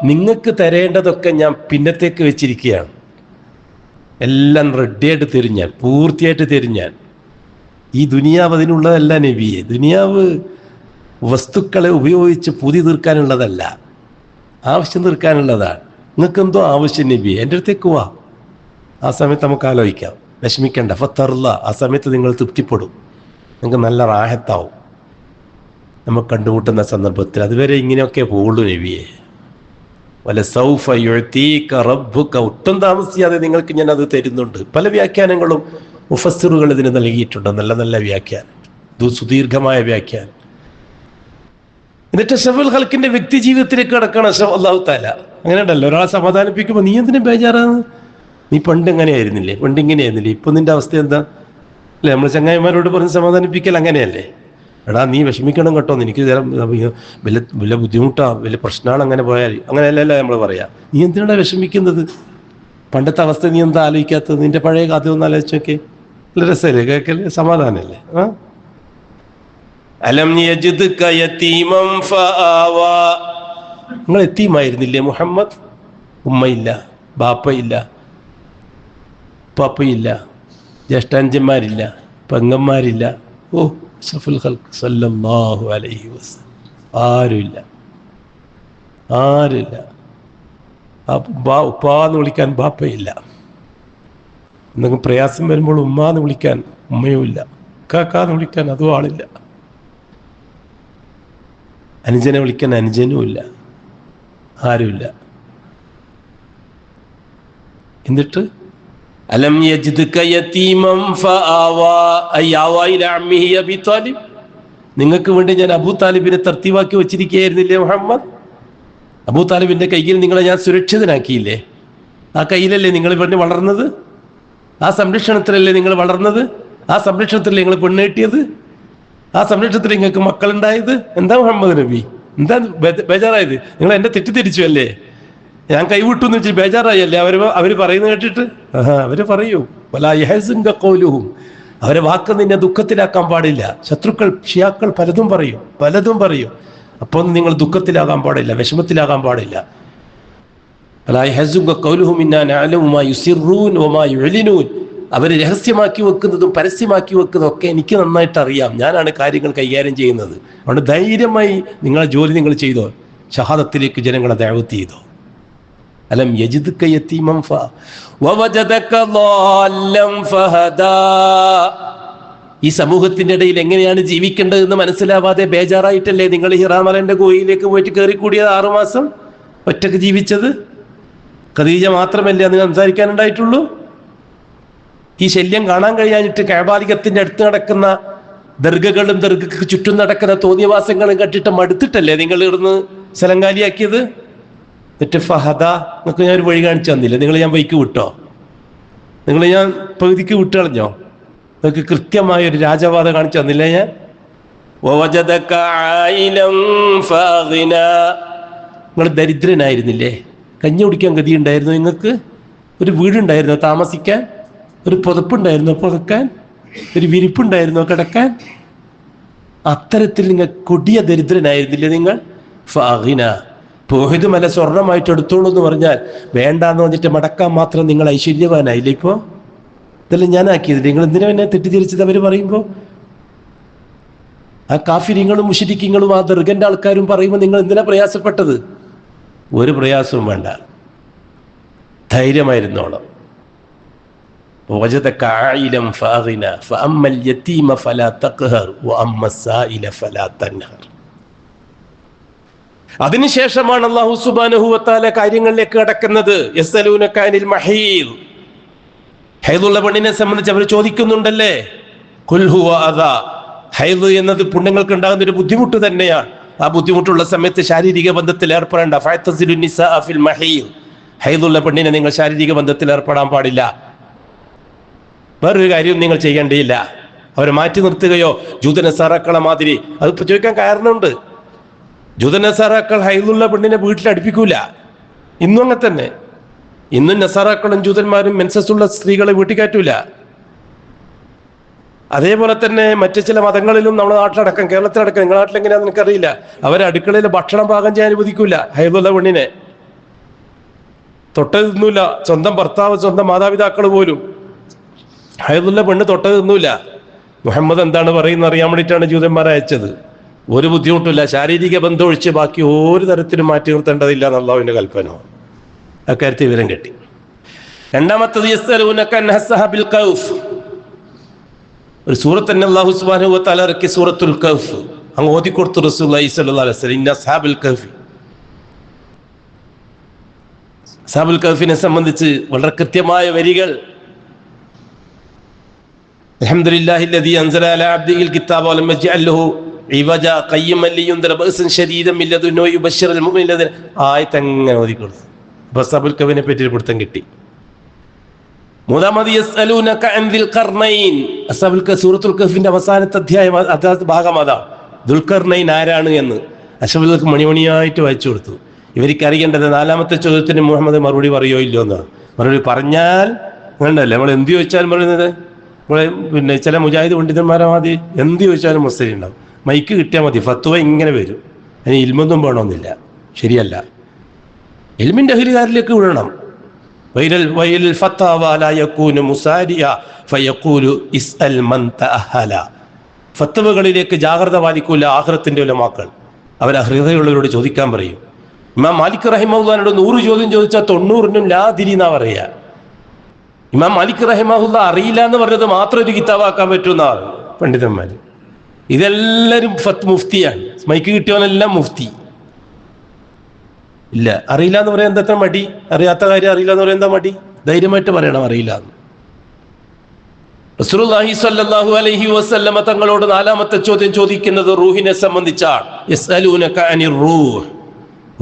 നിങ്ങൾക്ക് തരേണ്ടതൊക്കെ ഞാൻ പിന്നത്തേക്ക് വെച്ചിരിക്കുകയാണ്. എല്ലാം റെഡിയായിട്ട് തരും ഞാൻ, പൂർത്തിയായിട്ട് തരും ഞാൻ. ഈ ദുനിയാവ് അതിനുള്ളതല്ല നബിയെ. ദുനിയാവ് വസ്തുക്കളെ ഉപയോഗിച്ച് പുതി തീർക്കാനുള്ളതല്ല, ആവശ്യം തീർക്കാനുള്ളതാണ്. നിങ്ങൾക്ക് എന്തോ ആവശ്യം നബിയെ, എൻ്റെ അടുത്തേക്ക് വാ. ആ സമയത്ത് നമുക്ക് ആലോചിക്കാം, വിഷമിക്കണ്ട. ഫത്തർല. ആ സമയത്ത് നിങ്ങൾ തൃപ്തിപ്പെടും, നിങ്ങൾക്ക് നല്ല റാഹത്താവും നമുക്ക് കണ്ടുമുട്ടുന്ന സന്ദർഭത്തിൽ. അതുവരെ ഇങ്ങനെയൊക്കെ പോകുള്ളൂ നബിയെ. വലസൗഫ യുഅതീക റബ്ബുക. ഒട്ടും താമസിയാതെ നിങ്ങൾക്ക് ഞാൻ അത് തരുന്നുണ്ട്. പല വ്യാഖ്യാനങ്ങളും മുഫസ്സിറുകൾ ഇതിന് നൽകിയിട്ടുണ്ട്. നല്ല നല്ല വ്യാഖ്യാനം, സുദീർഘമായ വ്യാഖ്യാനം. എന്നിട്ട് അഷ്റഫുൽ ഖൽഖിന്റെ വ്യക്തി ജീവിതത്തിലേക്ക് കടക്കണം അല്ലാഹു തആല. അങ്ങനെ ഉണ്ടല്ലോ, ഒരാളെ സമാധാനിപ്പിക്കുമ്പോൾ നീ എന്തിനും ബേജാറാണ്? നീ പണ്ട് എങ്ങനെയായിരുന്നില്ലേ, പണ്ട് ഇങ്ങനെയായിരുന്നില്ലേ, ഇപ്പൊ നിന്റെ അവസ്ഥ എന്താ അല്ലേ? നമ്മൾ ചങ്ങായിമാരോട് പറഞ്ഞ് സമാധാനിപ്പിക്കൽ അങ്ങനെയല്ലേ? എടാ നീ വിഷമിക്കണം കേട്ടോ, എനിക്ക് വലിയ ബുദ്ധിമുട്ടാ, വലിയ പ്രശ്നമാണ്, അങ്ങനെ പോയാൽ അങ്ങനെയല്ലല്ലോ നമ്മൾ പറയാ. നീ എന്തിനാണ് വിഷമിക്കുന്നത്? പണ്ടത്തെ അവസ്ഥ നീ എന്താ ആലോചിക്കാത്തത്? നിന്റെ പഴയ കഥ ഒന്ന് ആലോചിച്ചൊക്കെ. നല്ല രസമല്ലേ കേൾക്കല്ലേ? സമാധാനല്ലേ? അലം യജിദ്ക യതീമൻ ഫആവാ. നിങ്ങൾ യതീമായിരുന്നില്ലേ മുഹമ്മദ്? ഉമ്മയില്ല, ബാപ്പയില്ല, പാപ്പയില്ല, ജ്യേഷ്ഠാഞ്ചന്മാരില്ല, പെങ്ങന്മാരില്ല. ഓ അഷ്റഫുൽ ഖൽഖ് സല്ലല്ലാഹു അലൈഹി വസല്ലം. ആരുമില്ല, ആരുമില്ല. ഉപ്പാന്ന് വിളിക്കാൻ ബാപ്പയില്ല. എന്തെങ്കിലും പ്രയാസം വരുമ്പോൾ ഉമ്മാന്ന് വിളിക്കാൻ ഉമ്മയുമില്ല. കാക്കാന്ന് വിളിക്കാൻ അതും ആളില്ല. അനുജനെ വിളിക്കാൻ അനുജനുമില്ല, ആരുമില്ല. എന്നിട്ട് അലം യജിദ്ക യതീമൻ ഫആവാ അയ്യാവാ ഇലാ അമ്മിഹി അബീ താലിബ്. നിങ്ങൾക്ക് വേണ്ടി ഞാൻ അബൂ താലിബിനെ തർത്തീവാക്കി വെച്ചിരിക്കുകയായിരുന്നില്ലേ മുഹമ്മദ്? അബൂ താലിബിന്റെ കയ്യിൽ നിങ്ങളെ ഞാൻ സുരക്ഷിതനാക്കിയില്ലേ? ആ കയ്യിലല്ലേ നിങ്ങൾ പെണ്ണ് വളർന്നത്? ആ സംരക്ഷണത്തിലല്ലേ നിങ്ങൾ വളർന്നത്? ആ സംരക്ഷണത്തിലല്ലേ നിങ്ങൾ പെണ്ണ് കിട്ടിയത്? ആ സംരക്ഷണത്തിൽ നിങ്ങൾക്ക് മക്കളുണ്ടായത്? എന്താ മുഹമ്മദ് നബി, എന്താ ബേജാറായത്? നിങ്ങൾ എന്നെ തെറ്റിദ്ധരിച്ചു അല്ലേ? ഞാൻ കൈവിട്ടു എന്ന് വെച്ചാൽ ബേജാറായി അല്ലേ? അവര് പറയുന്നത് കേട്ടിട്ട് അവര് പറയൂ വലാ യഹ്സുൻക ഖൗലുഹും. അവരെ വാക്ക് നിന്നെ ദുഃഖത്തിലാക്കാൻ പാടില്ല. ശത്രുക്കൾ ഷിയാക്കൾ പലതും പറയും. അപ്പോൾ നിങ്ങൾ ദുഃഖത്തിലാകാൻ പാടില്ല, വിഷമത്തിലാകാൻ പാടില്ല. വലാ യഹ്സുൻക ഖൗലുഹും ഇന്നാ നഅലമു മാ യുസിറൂൻ വമാ യുഅ്ലിനൂൻ. അവര് രഹസ്യമാക്കി വെക്കുന്നതും പരസ്യമാക്കി വെക്കുന്നതും ഒക്കെ എനിക്ക് നന്നായിട്ട് അറിയാം. ഞാനാണ് കാര്യങ്ങൾ കൈകാര്യം ചെയ്യുന്നത്. അതുകൊണ്ട് ധൈര്യമായി നിങ്ങളെ ജോലി നിങ്ങൾ ചെയ്തോ, ഷഹാദത്തിലേക്ക് ജനങ്ങളെ ദഅവത്ത് ചെയ്തോ. അലം യജിദ്ക യതീമൻ വവജദക ളാല്ലൻ ഫഹദാ. ഈ സമൂഹത്തിന്റെ ഇടയിൽ എങ്ങനെയാണ് ജീവിക്കേണ്ടതെന്ന് മനസ്സിലാവാതെ ബേജാറായിട്ടല്ലേ നിങ്ങൾ ഹിറാമലന്റെ ഗുഹയിലേക്ക് പോയിട്ട് കയറിക്കൂടിയത്? 6 മാസം ഒറ്റക്ക് ജീവിച്ചത്. ഖദീജ മാത്രമല്ലേ അന്ന് സംസാരിക്കാനുണ്ടായിട്ടുള്ളൂ? ഈ ശല്യം കാണാൻ കഴിയാനിട്ട് കഅബാലികത്തിന്റെ അടുത്ത് നടക്കുന്ന ദർഗകളും ദർഗക്ക് ചുറ്റും നടക്കുന്ന തോന്നിയവാസങ്ങളും കണ്ടിട്ട് മടുത്തിട്ടല്ലേ നിങ്ങൾ ഇവിടുന്ന് സലങ്കാലിയാക്കിയത്? എന്നിട്ട് ഫഹദ, നിങ്ങൾക്ക് ഞാൻ ഒരു വഴി കാണിച്ചു തന്നില്ല? നിങ്ങൾ ഞാൻ വഴിക്ക് വിട്ടോ? നിങ്ങൾ ഞാൻ പകുതിക്ക് വിട്ട് കളഞ്ഞോ? നിങ്ങൾക്ക് കൃത്യമായ ഒരു രാജപാത കാണിച്ചു തന്നില്ല ഞാൻ? നിങ്ങൾ ദരിദ്രനായിരുന്നില്ലേ? കഞ്ഞി കുടിക്കാൻ ഗതി ഉണ്ടായിരുന്നു നിങ്ങൾക്ക്? ഒരു വീടുണ്ടായിരുന്നോ താമസിക്കാൻ? ഒരു പുതപ്പുണ്ടായിരുന്നോ പുതക്കാൻ? ഒരു വിരിപ്പുണ്ടായിരുന്നോ കിടക്കാൻ? അത്തരത്തിൽ നിങ്ങൾ കൊടിയ ദരിദ്രനായിരുന്നില്ലേ നിങ്ങൾ? ഫഅഗിന, ഉഹുദ് മല സ്വർണമായിട്ട് എടുത്തോളൂ എന്ന് പറഞ്ഞാൽ വേണ്ടാന്ന് പറഞ്ഞിട്ട് മടക്കാൻ മാത്രം നിങ്ങൾ ഐശ്വര്യവാനായില്ലേ? ഇപ്പോൾ ഇതെല്ലാം ഞാനാക്കിയത്. നിങ്ങൾ എന്തിനാ എന്നെ തെറ്റിദ്ധരിച്ചത്? അവർ പറയുമ്പോൾ ആ കാഫിരിങ്ങളും മുശ്രിക്കുകളും ആ ദർഗന്റെ ആൾക്കാരും പറയുമ്പോൾ നിങ്ങൾ എന്തിനാ പ്രയാസപ്പെട്ടത്? ഒരു പ്രയാസവും വേണ്ട, ധൈര്യമായിരുന്നോളം. وجدك عائلا فأغنى فأما اليتيم فلا تقهر وأما السائل فلا تنهر. അതിനുശേഷമാണ് അല്ലാഹു സുബ്ഹാനഹു വ തആല കാര്യങ്ങളിലേക്ക് കടക്കുന്നത്. യസ്അലൂനക അനിൽ മഹീദ്, ഹൈദുള്ള പെണ്ണിനെ സംബന്ധിച്ച് അവർ ചോദിക്കുന്നുണ്ടല്ലേ. ഖുൽ ഹുവ അദാ, ഹൈദ് എന്നത് പുണ്യങ്ങൾക്ക് ഉണ്ടാകുന്ന ഒരു ബുദ്ധിമുട്ട് തന്നെയാണ്. ആ ബുദ്ധിമുട്ടുള്ള സമയത്ത് ശാരീരിക ബന്ധത്തിൽ ഏർപ്പെടേണ്ട. ഫഅതസിലു നിസാഅ ഫിൽ മഹീദ്, ഹൈദുള്ള പെണ്ണിനെ നിങ്ങൾ ശാരീരിക ബന്ധത്തിൽ ഏർപ്പെടാൻ പാടില്ല. വേറൊരു കാര്യവും നിങ്ങൾ ചെയ്യേണ്ടിയില്ല. അവരെ മാറ്റി നിർത്തുകയോ ജൂതനസാറാക്കളെ മാതിരി, അതിപ്പോൾ ചോദിക്കാൻ കാരണമുണ്ട്. ജൂതനസാറാക്കൾ ഹൈദുള്ള പെണ്ണിനെ വീട്ടിൽ അടുപ്പിക്കൂല. ഇന്നും അങ്ങനെ തന്നെ. ഇന്നും നസാറാക്കളും ജൂതന്മാരും മെൻസസ്സുള്ള സ്ത്രീകളെ വീട്ടിൽ കയറ്റൂല. അതേപോലെ തന്നെ മറ്റു ചില മതങ്ങളിലും നമ്മുടെ നാട്ടിലടക്കം, കേരളത്തിലടക്കം, നിങ്ങളുടെ നാട്ടിലെങ്ങനെയാണെന്ന് എനിക്കറിയില്ല, അവരെ അടുക്കളയിൽ ഭക്ഷണം പാകം ചെയ്യാൻ അനുവദിക്കൂല. ഹൈദുള്ള പെണ്ണിനെ തൊട്ടത് തിന്നൂല. സ്വന്തം ഭർത്താവ്, സ്വന്തം മാതാപിതാക്കൾ പോലും ഹൈദുള്ള പെണ്ണ് തൊട്ടത് തിന്നൂല. മുഹമ്മദ് എന്താണ് പറയുന്നത് അറിയാൻ വേണ്ടിയിട്ടാണ് ജൂതന്മാരെ അയച്ചത്. ഒരു ബുദ്ധിമുട്ടില്ല, ശാരീരിക ബന്ധം ഒഴിച്ച് ബാക്കി ഒരു തരത്തിലും മാറ്റി നിർത്തേണ്ടതില്ല എന്ന് അല്ലാഹുവിന്റെ കൽപ്പന. അക്കാര്യത്തിൽ വിവരം കിട്ടി. രണ്ടാമത്തത് യസ്അലൂനക അൻ അസ്ഹാബിൽ കഹ്ഫ്, ഒരു സൂറത്ത് തന്നെ അല്ലാഹു സുബ്ഹാനഹു വ തആല ഇറക്കി, സൂറത്തുൽ കഹ്ഫ്. അങ്ങ് ഓതിക്കൊടുത്തു റസൂലുള്ളാഹി സ്വല്ലല്ലാഹു അലൈഹി വസല്ലം. ഇന്ന അസ്ഹാബുൽ കഹ്ഫ്, അസ്ഹാബുൽ കഹ്ഫിനെ സംബന്ധിച്ച് വളരെ കൃത്യമായ വരികൾ. അൽഹംദുലില്ലാഹില്ലദീ അൻസല അലാ അബ്ദിഹിൽ കിതാബ വലം യജ്അൽ ലഹു ഇവജ ഖയ്യിമൻ ലിയുൻദിറ ബഅസൻ ശദീദൻ മിൻ ലദുൻഹു വയുബശ്ശിറൽ മുഅ്മിനീന. ആയത്ത് അങ്ങനെ ഓതിക്കൊടുത്തു. അസ്ഹാബുൽ കഹ്ഫിനെ പറ്റി ഒരു പിടുത്തം കിട്ടി. മൂന്നാമത് യസ്അലൂനക അൻ ദിൽ ഖർനൈൻ, അസ്ഹാബുൽ കഹ്ഫ് സൂറത്തുൽ കഹ്ഫിന്റെ അവസാനത്തെ അധ്യായം, അതായത് ഭാഗം അതാണ്. ദുൽഖർനൈൻ ആരാണ് എന്ന് അസ്ഹാബുൽ കഹ്ഫ് മണിമണിയായിട്ട് വായിച്ചു കൊടുത്തു. ഇവർക്ക് അറിയേണ്ടത് നാലാമത്തെ ചോദ്യത്തിന് മുഹമ്മദ് മറുപടി പറയോ ഇല്ലോ എന്നാണ്. മറുപടി പറഞ്ഞാൽ വേണ്ടല്ലേ, നമ്മൾ എന്ത് ചോദിച്ചാലും പറയുന്നത്. നമ്മളെ പിന്നെ ചില മുജാഹിദ് പണ്ഡിതന്മാരെ മതി എന്ത് ചോദിച്ചാലും മുസ്ലിം ഉണ്ടാവും. മൈക്ക് കിട്ടിയാൽ മതി, ഫത്വ ഇങ്ങനെ വരും. അതിന് ഇൽമൊന്നും വേണമെന്നില്ല. ശരിയല്ല, ഇൽമിന്റെ അഹ്ലുകാരിലേക്ക് വിടണം. വൈലൽ ഫത്താവ ലാ യകൂനു മുസാരിയ ഫയഖൂലു ഇസ്അൽ മൻ തഅഹല. ഫത്വകളിലേക്ക് ജാഗ്രത പാലിക്കൂല ആഖിറത്തിന്റെ ഉലമാക്കൾ. അവർ ഹൃദയമുള്ളവരോട് ചോദിക്കാൻ പറയും. ഇമാം മാലിക് റഹിമഹുല്ലാഹിനോട് 100 ചോദ്യം ചോദിച്ചാൽ 90നും ലാ ദിരി എന്നാ പറയാ. ഇമാം മാലിക് റഹിമഹുല്ല അറിയില്ല എന്ന് പറഞ്ഞത് മാത്രം ഒരു കിതാബാക്കാൻ പറ്റുമെന്നാണ് പണ്ഡിതന്മാർ. ഇതെല്ലാവരും മുഫ്തിയാണ്. മൈക്ക് കിട്ടിയവനെല്ലാം മുഫ്തി. ഇല്ല, അറിയില്ല എന്ന് പറയാൻ എന്താ മടി? അറിയാത്ത കാര്യം അറിയില്ല എന്ന് പറയാൻ എന്താ മടി? ധൈര്യമായിട്ട് പറയണം അറിയില്ല എന്ന്. റസൂലുള്ളാഹി സ്വല്ലല്ലാഹു അലൈഹി വസല്ലമ തങ്ങളോട് നാലാമത്തെ ചോദ്യം ചോദിക്കുന്നത് റൂഹിനെ സംബന്ധിച്ചാണ്. യസ്അലൂനക അനിർ റൂഹ്,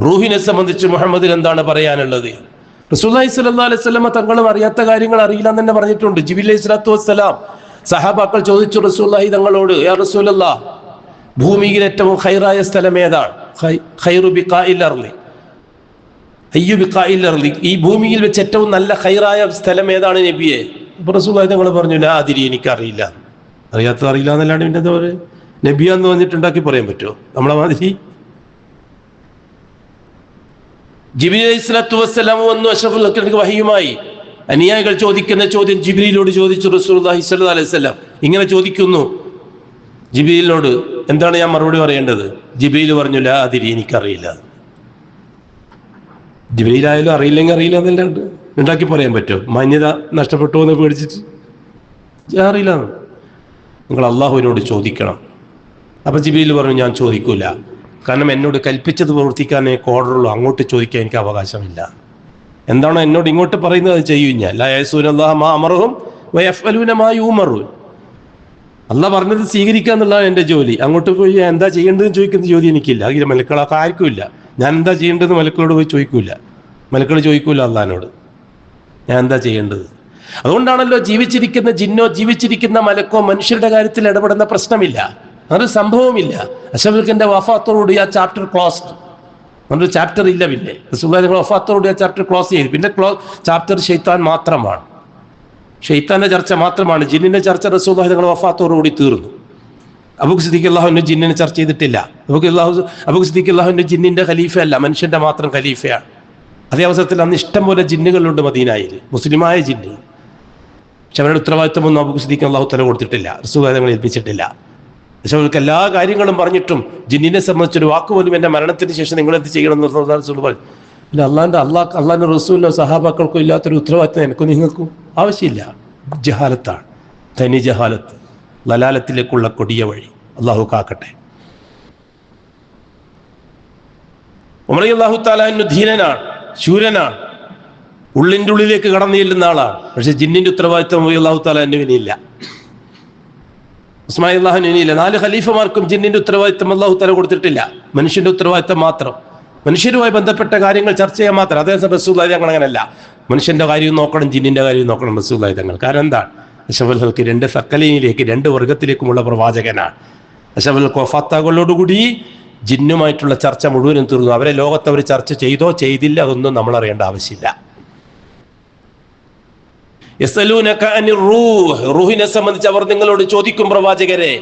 റൂഹിനെ സംബന്ധിച്ച് മുഹമ്മദിന് എന്താണ് പറയാനുള്ളത്? റസൂലുള്ളാഹി സ്വല്ലല്ലാഹു അലൈഹി വസല്ലമ തങ്ങളും അറിയാത്ത കാര്യങ്ങൾ അറിയില്ല എന്ന് തന്നെ പറഞ്ഞിട്ടുണ്ട്. ജിബ്രീൽ അലൈഹിസ്സലാത്തു വസ്സലാം സഹാബാക്കൾ ചോദിച്ചു റസൂലുള്ളാഹി തങ്ങളോട്, യാ റസൂലല്ലാഹ്, ഭൂമിയിൽ ഏറ്റവും ഖൈറായ സ്ഥലം ഏതാണ്? ഖൈറു ബിഖാഇൽ അർളി, അയ്യു ബിഖാഇൽ അർളി, ഈ ഭൂമിയിൽ വെച്ച് ഏറ്റവും നല്ല ഖൈറായ സ്ഥലം ഏതാണ് നബിയെ? അപ്പോൾ റസൂലുള്ളാഹി തങ്ങൾ പറഞ്ഞു, ലാ അദ്രി, എനിക്കറിയില്ല. അറിയാത്തത് അറിയില്ല എന്നല്ലാണ്ട് പിന്നെ എന്താ പറയുക? നബിയാന്ന് പറഞ്ഞിട്ടുണ്ടാക്കി പറയാൻ പറ്റുമോ നമ്മളെ മാതിരി? ജിബ്രീൽ അലൈഹിസ്സലാത്തു വസ്സലാം വന്നു അഷ്റഫുൽ ഖൽഖിന് വഹയുമായി. അനുയായികൾ ചോദിക്കുന്ന ചോദ്യം ജിബ്രീലിനോട് ചോദിച്ചു റസൂലുള്ളാഹി സ്വല്ലല്ലാഹു അലൈഹി വസല്ലം. ഇങ്ങനെ ചോദിക്കുന്നു ജിബ്രീലിനോട്, എന്താണ് ഞാൻ മറുപടി പറയേണ്ടത്? ജിബ്രീൽ പറഞ്ഞു, ലാ അദ്രി, എനിക്കറിയില്ല. ജിബ്രീലായാലും അറിയില്ലെങ്കിൽ അറിയില്ല എന്നല്ലാണ്ട് ഉണ്ടാക്കി പറയാൻ പറ്റുമോ? മാന്യത നഷ്ടപ്പെട്ടു എന്ന് പേടിച്ചിട്ട് അറിയില്ല. നിങ്ങൾ അള്ളാഹുവിനോട് ചോദിക്കണം. അപ്പൊ ജിബ്രീൽ പറഞ്ഞു, ഞാൻ ചോദിക്കൂല, കാരണം എന്നോട് കൽപ്പിച്ചത് പ്രവർത്തിക്കാൻ എനിക്ക് ഓർഡറുള്ളൂ, അങ്ങോട്ട് ചോദിക്കാൻ എനിക്ക് അവകാശമില്ല. എന്താണോ എന്നോട് ഇങ്ങോട്ട് പറയുന്നത് അത് ചെയ്യും ഞാൻ. ലാ യഅ്സൂനല്ലാഹ മാ അമറഹും വയഫ്അലൂന മാ യുമറൂൻ. അള്ളാഹ് പറഞ്ഞത് സ്വീകരിക്കുക എന്നുള്ളതാണ് എൻ്റെ ജോലി. അങ്ങോട്ട് പോയി എന്താ ചെയ്യേണ്ടതെന്ന് ചോദിക്കുന്ന ജോലി എനിക്കില്ല. അതിൽ മലക്കളൊക്കെ ആർക്കും ഇല്ല. ഞാൻ എന്താ ചെയ്യേണ്ടതെന്ന് മലക്കളോട് പോയി ചോദിക്കൂല. മലക്കൾ ചോദിക്കൂല അള്ളാഹിനോട് ഞാൻ എന്താ ചെയ്യേണ്ടത്. അതുകൊണ്ടാണല്ലോ ജീവിച്ചിരിക്കുന്ന ജിന്നോ ജീവിച്ചിരിക്കുന്ന മലക്കോ മനുഷ്യരുടെ കാര്യത്തിൽ ഇടപെടുന്ന പ്രശ്നമില്ല, അതൊരു സംഭവമില്ല. അഷ്റഫുൽ ഖൽഖിന്റെ വഫാത്തോടുകൂടി ആ ചാപ്റ്റർ ക്ലോസ്ഡ്. അങ്ങനൊരു ചാപ്റ്റർ ഇല്ല. പിന്നെ റസൂലുള്ളാഹി തങ്ങൾ വഫാത്തോടുകൂടി ആ ചാപ്റ്റർ ക്ലോസ് ചെയ്തു. പിന്നെ ചാപ്റ്റർ ഷെയ്ത്താൻ മാത്രമാണ്, ഷെയ്ത്താന്റെ ചർച്ച മാത്രമാണ്. ജിന്നിന്റെ ചർച്ച റസൂലുള്ളാഹി തങ്ങൾ വഫാത്തോടുകൂടി തീർന്നു. അബൂബക്കർ സിദ്ദീഖ് അള്ളാഹുവിന്റെ ജിന്നിനെ ചർച്ച ചെയ്തിട്ടില്ല. അബൂബക്കർ സിദ്ദീഖ് അള്ളാഹുവിന്റെ ജിന്നിന്റെ ഖലീഫ അല്ല, മനുഷ്യന്റെ മാത്രം ഖലീഫയാണ്. അതേ അവസരത്തിൽ അന്ന് ഇഷ്ടം പോലെ ജിന്നുകളുണ്ട് മദീനയിൽ, മുസ്ലിമായ ജിന്ന്. പക്ഷെ അവരുടെ ഉത്തരവാദിത്വമൊന്നും അബൂബക്കർ സിദ്ദീഖ് അള്ളാഹു തആല കൊടുത്തിട്ടില്ല, റസൂലുള്ളാഹി തങ്ങൾ ഏൽപ്പിച്ചിട്ടില്ല. പക്ഷെ അവർക്ക് എല്ലാ കാര്യങ്ങളും പറഞ്ഞിട്ടും ജിന്നിനെ സംബന്ധിച്ചൊരു വാക്കുപോലും എൻ്റെ മരണത്തിന് ശേഷം നിങ്ങൾ എന്ത് ചെയ്യണം എന്ന് റസൂലുള്ളാഹി പറഞ്ഞു. പിന്നെ അള്ളാഹിന്റെ റസൂലിനോ സഹാബാക്കൾക്കോ ഇല്ലാത്തൊരു ഉത്തരവാദിത്വം എനിക്കും നിങ്ങൾക്കും ആവശ്യമില്ല. ജഹാലത്താണ്, തനി ജഹാലത്ത്, ലലാലത്തിലേക്കുള്ള കൊടിയ വഴി. അള്ളാഹു കാക്കട്ടെ. ഉമർ റളിയല്ലാഹു തആല അൻഹു ധീരനാണ്, ശൂരനാണ്, ഉള്ളിൻ്റെ ഉള്ളിലേക്ക് കടന്നു ചെല്ലുന്ന ആളാണ്. പക്ഷെ ജിന്നിന്റെ ഉത്തരവാദിത്വം അല്ലാഹു തആല അന്നുവിനില്ല, ഉസ്മാൻ അള്ളാഹുവിനില്ല. 4 ഖലീഫമാർക്കും ജിന്നിന്റെ ഉത്തരവാദിത്വം അല്ലാഹു തആല കൊടുത്തിട്ടില്ല, മനുഷ്യന്റെ ഉത്തരവാദിത്വം മാത്രം. മനുഷ്യരുമായി ബന്ധപ്പെട്ട കാര്യങ്ങൾ ചർച്ച ചെയ്യാൻ മാത്രം. അതേസമയം റസൂലുള്ളാഹി തങ്ങൾ അങ്ങനെയല്ല, മനുഷ്യന്റെ കാര്യവും നോക്കണം, ജിന്നിന്റെ കാര്യവും നോക്കണം റസൂലുള്ളാഹി തങ്ങൾ. കാരണം എന്താണ്? അഷ്റഫുൽ ഖൽഖ് 2 സക്കലയിലേക്ക്, 2 വർഗത്തിലേക്കുമുള്ള പ്രവാചകനാണ്. അഷ്റഫുൽ ഖൽഖ് വഫാത്താകുന്നതോടുകൂടി ജിന്നുമായിട്ടുള്ള ചർച്ച മുഴുവനും തീർന്നു. അവരെ ലോകത്ത് അവർ ചർച്ച ചെയ്തോ ചെയ്തില്ല അതൊന്നും നമ്മൾ അറിയേണ്ട ആവശ്യമില്ല. യസ്അലൂനക അനിർ റൂഹ്, റൂഹിനെ സംബന്ധിച്ച് അവർ നിങ്ങളോട് ചോദിക്കും പ്രവാചകരെ.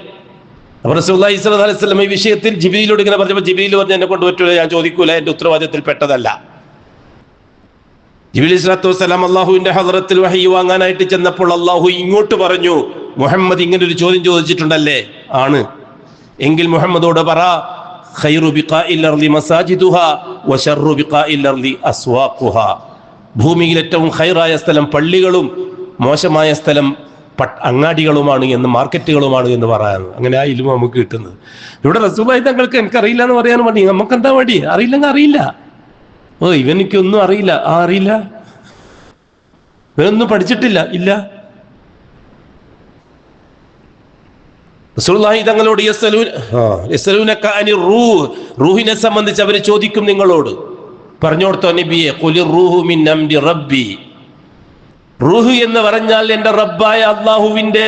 അപ്പോൾ റസൂലുള്ളാഹി സ്വല്ലല്ലാഹു അലൈഹി വസല്ലം ഈ വിഷയത്തിൽ ജിബ്രീലോട് ഇങ്ങനെ പറഞ്ഞപ്പോൾ ജിബ്രീൽ പറഞ്ഞു, എന്നെ കൊണ്ട് പറ്റൂല, ഞാൻ ചോദിക്കൂല, എൻ്റെ ഉത്തരവാദിത്തത്തിൽ പെട്ടതല്ല. ജിബ്രീൽ സ്വല്ലല്ലാഹു അലൈഹി വസല്ലം അല്ലാഹുവിന്റെ ഹദ്റത്തിൽ വഹി വാങ്ങാനായിട്ട് ചെന്നപ്പോൾ അല്ലാഹു ഇങ്ങോട്ട് പറഞ്ഞു, മുഹമ്മദ് ഇങ്ങനെ ഒരു ചോദ്യം ചോദിച്ചിട്ടുണ്ടല്ലേ? ആണ്. എങ്കിൽ മുഹമ്മദോട് പറ, ഖൈറു ബിഖാഇൽ അർളി മസാജിദുഹാ വശർറു ബിഖാഇൽ അർളി അസ്വാഖുഹാ. ഭൂമിയിൽ ഏറ്റവും ഖൈറായ സ്ഥലം പള്ളികളും മോശമായ സ്ഥലം അങ്ങാടികളുമാണ് എന്ന്, മാർക്കറ്റുകളുമാണ് എന്ന് പറയാറ്. അങ്ങനെ ആ ഇൽമ നമുക്ക് കിട്ടുന്നത്. ഇവിടെ റസൂലുള്ളാഹി തങ്ങൾക്ക് എനിക്കറിയില്ല എന്ന് പറയാൻ മടി, നമുക്ക് എന്താ മടി? അറിയില്ലെങ്കിൽ അറിയില്ല. ഓ ഇവനിക്കൊന്നും അറിയില്ല, അറിയില്ല, ഇവനൊന്നും പഠിച്ചിട്ടില്ല, ഇല്ല. റസൂലുള്ളാഹി തങ്ങളോട് യസ്അലൂനക അനിർ റൂഹ്, റൂഹിനെ സംബന്ധിച്ച് അവർ ചോദിക്കും നിങ്ങളോട്. പറഞ്ഞോടുത്തോ നബിയെ, ഖുലിർ റൂഹു മിൻ അംരി റബ്ബി. റൂഹ് എന്ന് പറഞ്ഞാൽ എൻ്റെ റബ്ബായ അള്ളാഹുവിന്റെ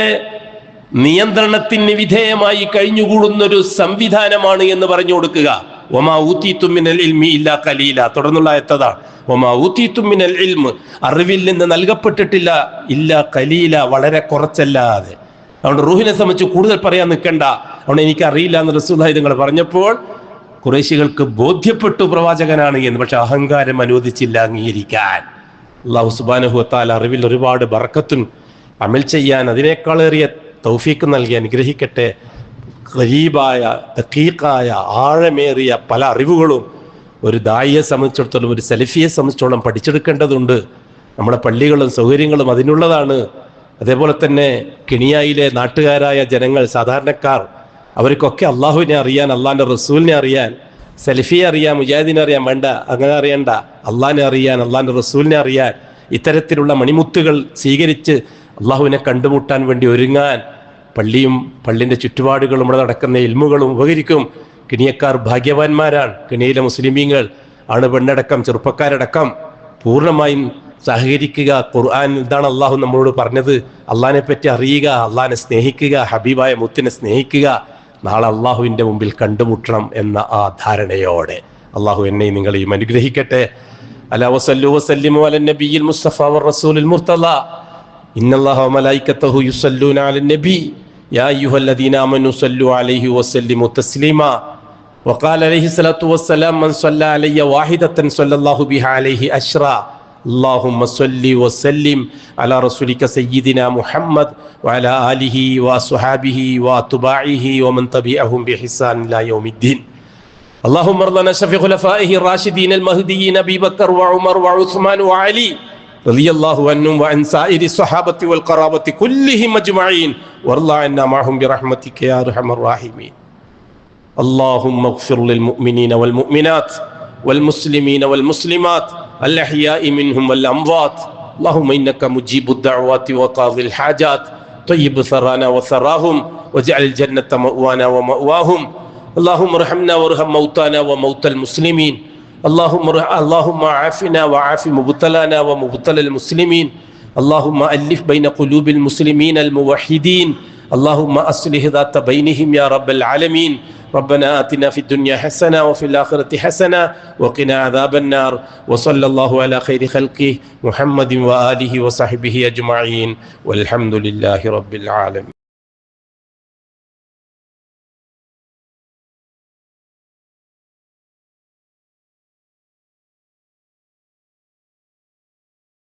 നിയന്ത്രണത്തിന് വിധേയമായി കഴിഞ്ഞുകൂടുന്നൊരു സംവിധാനമാണ് എന്ന് പറഞ്ഞു കൊടുക്കുക. വമാ ഊതീതും മിനൽ ഇൽമി ഇല്ലാ ഖലീല. തുടർന്നുള്ള ആയത്താണ് വമാ ഊതീതും മിനൽ ഇൽമ്, അറിവിൽ നിന്ന് നൽകപ്പെട്ടിട്ടില്ല ഇല്ലാ ഖലീല, വളരെ കുറച്ചല്ലാതെ. അതുകൊണ്ട് റൂഹിനെ സംബന്ധിച്ച് കൂടുതൽ പറയാൻ നിൽക്കണ്ട, അതുകൊണ്ട് എനിക്ക് അറിയില്ല എന്ന് റസൂലുള്ളാഹി തങ്ങൾ പറഞ്ഞപ്പോൾ ഖുറൈശികൾക്ക് ബോധ്യപ്പെട്ടു പ്രവാചകനാണ് എന്ന്. പക്ഷെ അഹങ്കാരം അനുവദിച്ചില്ല അംഗീകരിക്കാൻ. അല്ലാഹു സുബ്ഹാനഹു വ തആല അറിവിൽ ഒരുപാട് ബർക്കത്തും അമൽ ചെയ്യാൻ അതിനേക്കാളേറിയ തൗഫീഖ് നൽകി അനുഗ്രഹിക്കട്ടെ. ഖരീബായ, ദഖീഖായ, ആഴമേറിയ പല അറിവുകളും ഒരു ദായിയെ സംബന്ധിച്ചിടത്തോളം, ഒരു സലഫിയെ സംബന്ധിച്ചിടത്തോളം പഠിച്ചെടുക്കേണ്ടതുണ്ട്. നമ്മുടെ പള്ളികളും സൗകര്യങ്ങളും അതിനുള്ളതാണ്. അതേപോലെ തന്നെ കെനിയയിലെ നാട്ടുകാരായ ജനങ്ങൾ, സാധാരണക്കാർ, അവർക്കൊക്കെ അള്ളാഹുവിനെ അറിയാൻ, അള്ളാഹിന്റെ റസൂലിനെ അറിയാൻ, സലഫിയെ അറിയാൻ, മുജാഹിദിനെ അറിയാൻ, വേണ്ട അങ്ങനെ അറിയണ്ട, അള്ളാഹിനെ അറിയാൻ, അള്ളാഹിന്റെ റസൂലിനെ അറിയാൻ, ഇത്തരത്തിലുള്ള മണിമുത്തുകൾ സ്വീകരിച്ച് അള്ളാഹുവിനെ കണ്ടുമുട്ടാൻ വേണ്ടി ഒരുങ്ങാൻ പള്ളിയും പള്ളിൻ്റെ ചുറ്റുപാടുകളും ഇവിടെ നടക്കുന്ന ഇൽമുകളും ഉപകരിക്കും. കെനിയക്കാർ ഭാഗ്യവാന്മാരാണ്. കെനിയയിലെ മുസ്ലിമീങ്ങൾ ആണ്, പെണ്ണടക്കം ചെറുപ്പക്കാരടക്കം പൂർണ്ണമായും സഹകരിക്കുക. ഖുർആൻ എന്താണ് അള്ളാഹു നമ്മളോട് പറഞ്ഞത്? അള്ളാഹിനെ പറ്റി അറിയുക, അള്ളാഹിനെ സ്നേഹിക്കുക, ഹബീബായ മുത്തിനെ സ്നേഹിക്കുക, നാളെ അള്ളാഹുവിൻ്റെ മുമ്പിൽ കണ്ടുമുട്ടണം എന്ന ആ ധാരണയോടെ അള്ളാഹു എന്നെയും നിങ്ങളെയും അനുഗ്രഹിക്കട്ടെ. അലാ വസല്ലു വസല്ലിമു അലൻ നബിയിൽ മുസ്തഫ വറസൂലിൽ മുർത്തദ. ഇന്നല്ലാഹ വമലായികതഹു യുസല്ലൂന അലൻ നബി യാ അയ്യുഹല്ലദീന ആമനു സല്ലു അലൈഹി വസല്ലിമു തസ്ലീമാ. വഖാല അലൈഹി സ്വലാത്തു വസ്സലാം മൻ സ്വല്ല അലയ്യ വാഹിദതൻ സ്വല്ലല്ലാഹു ബിഹാ അലൈഹി അശ്റാ. اللهم صل وسلم على رسولك سيدنا محمد وعلى آله وصحابه واتباعه ومن تبعهم بإحسان إلى يوم الدين. اللهم ارض عن شفيع خلفائه الراشدين المهديين أبي بكر وعمر وعثمان وعلي رضي الله عنهم وعن سائر الصحابة والقرابة كلهم أجمعين وارض عنا معهم برحمتك يا أرحم الراحمين. اللهم اغفر للمؤمنين والمؤمنات والمسلمين والمسلمات الأحياء منهم والأموات. اللهم إنك مجيب الدعوات وقاضي الحاجات. طيب ثرانا وثراهم واجعل الجنة مأوانا ومأواهم. اللهم ارحمنا وارحم موتانا وموتى المسلمين. اللهم عافنا وعاف مبتلانا ومبتلى المسلمين. اللهم ألف بين قلوب المسلمين الموحدين. اللهم أصلح ذات بينهم يا رب العالمين. ربنا آتنا في الدنيا حسنة وفي الآخرة حسنة وقنا عذاب النار وصلى الله على خير خلقه محمد وآله وصحبه أجمعين والحمد لله رب العالمين.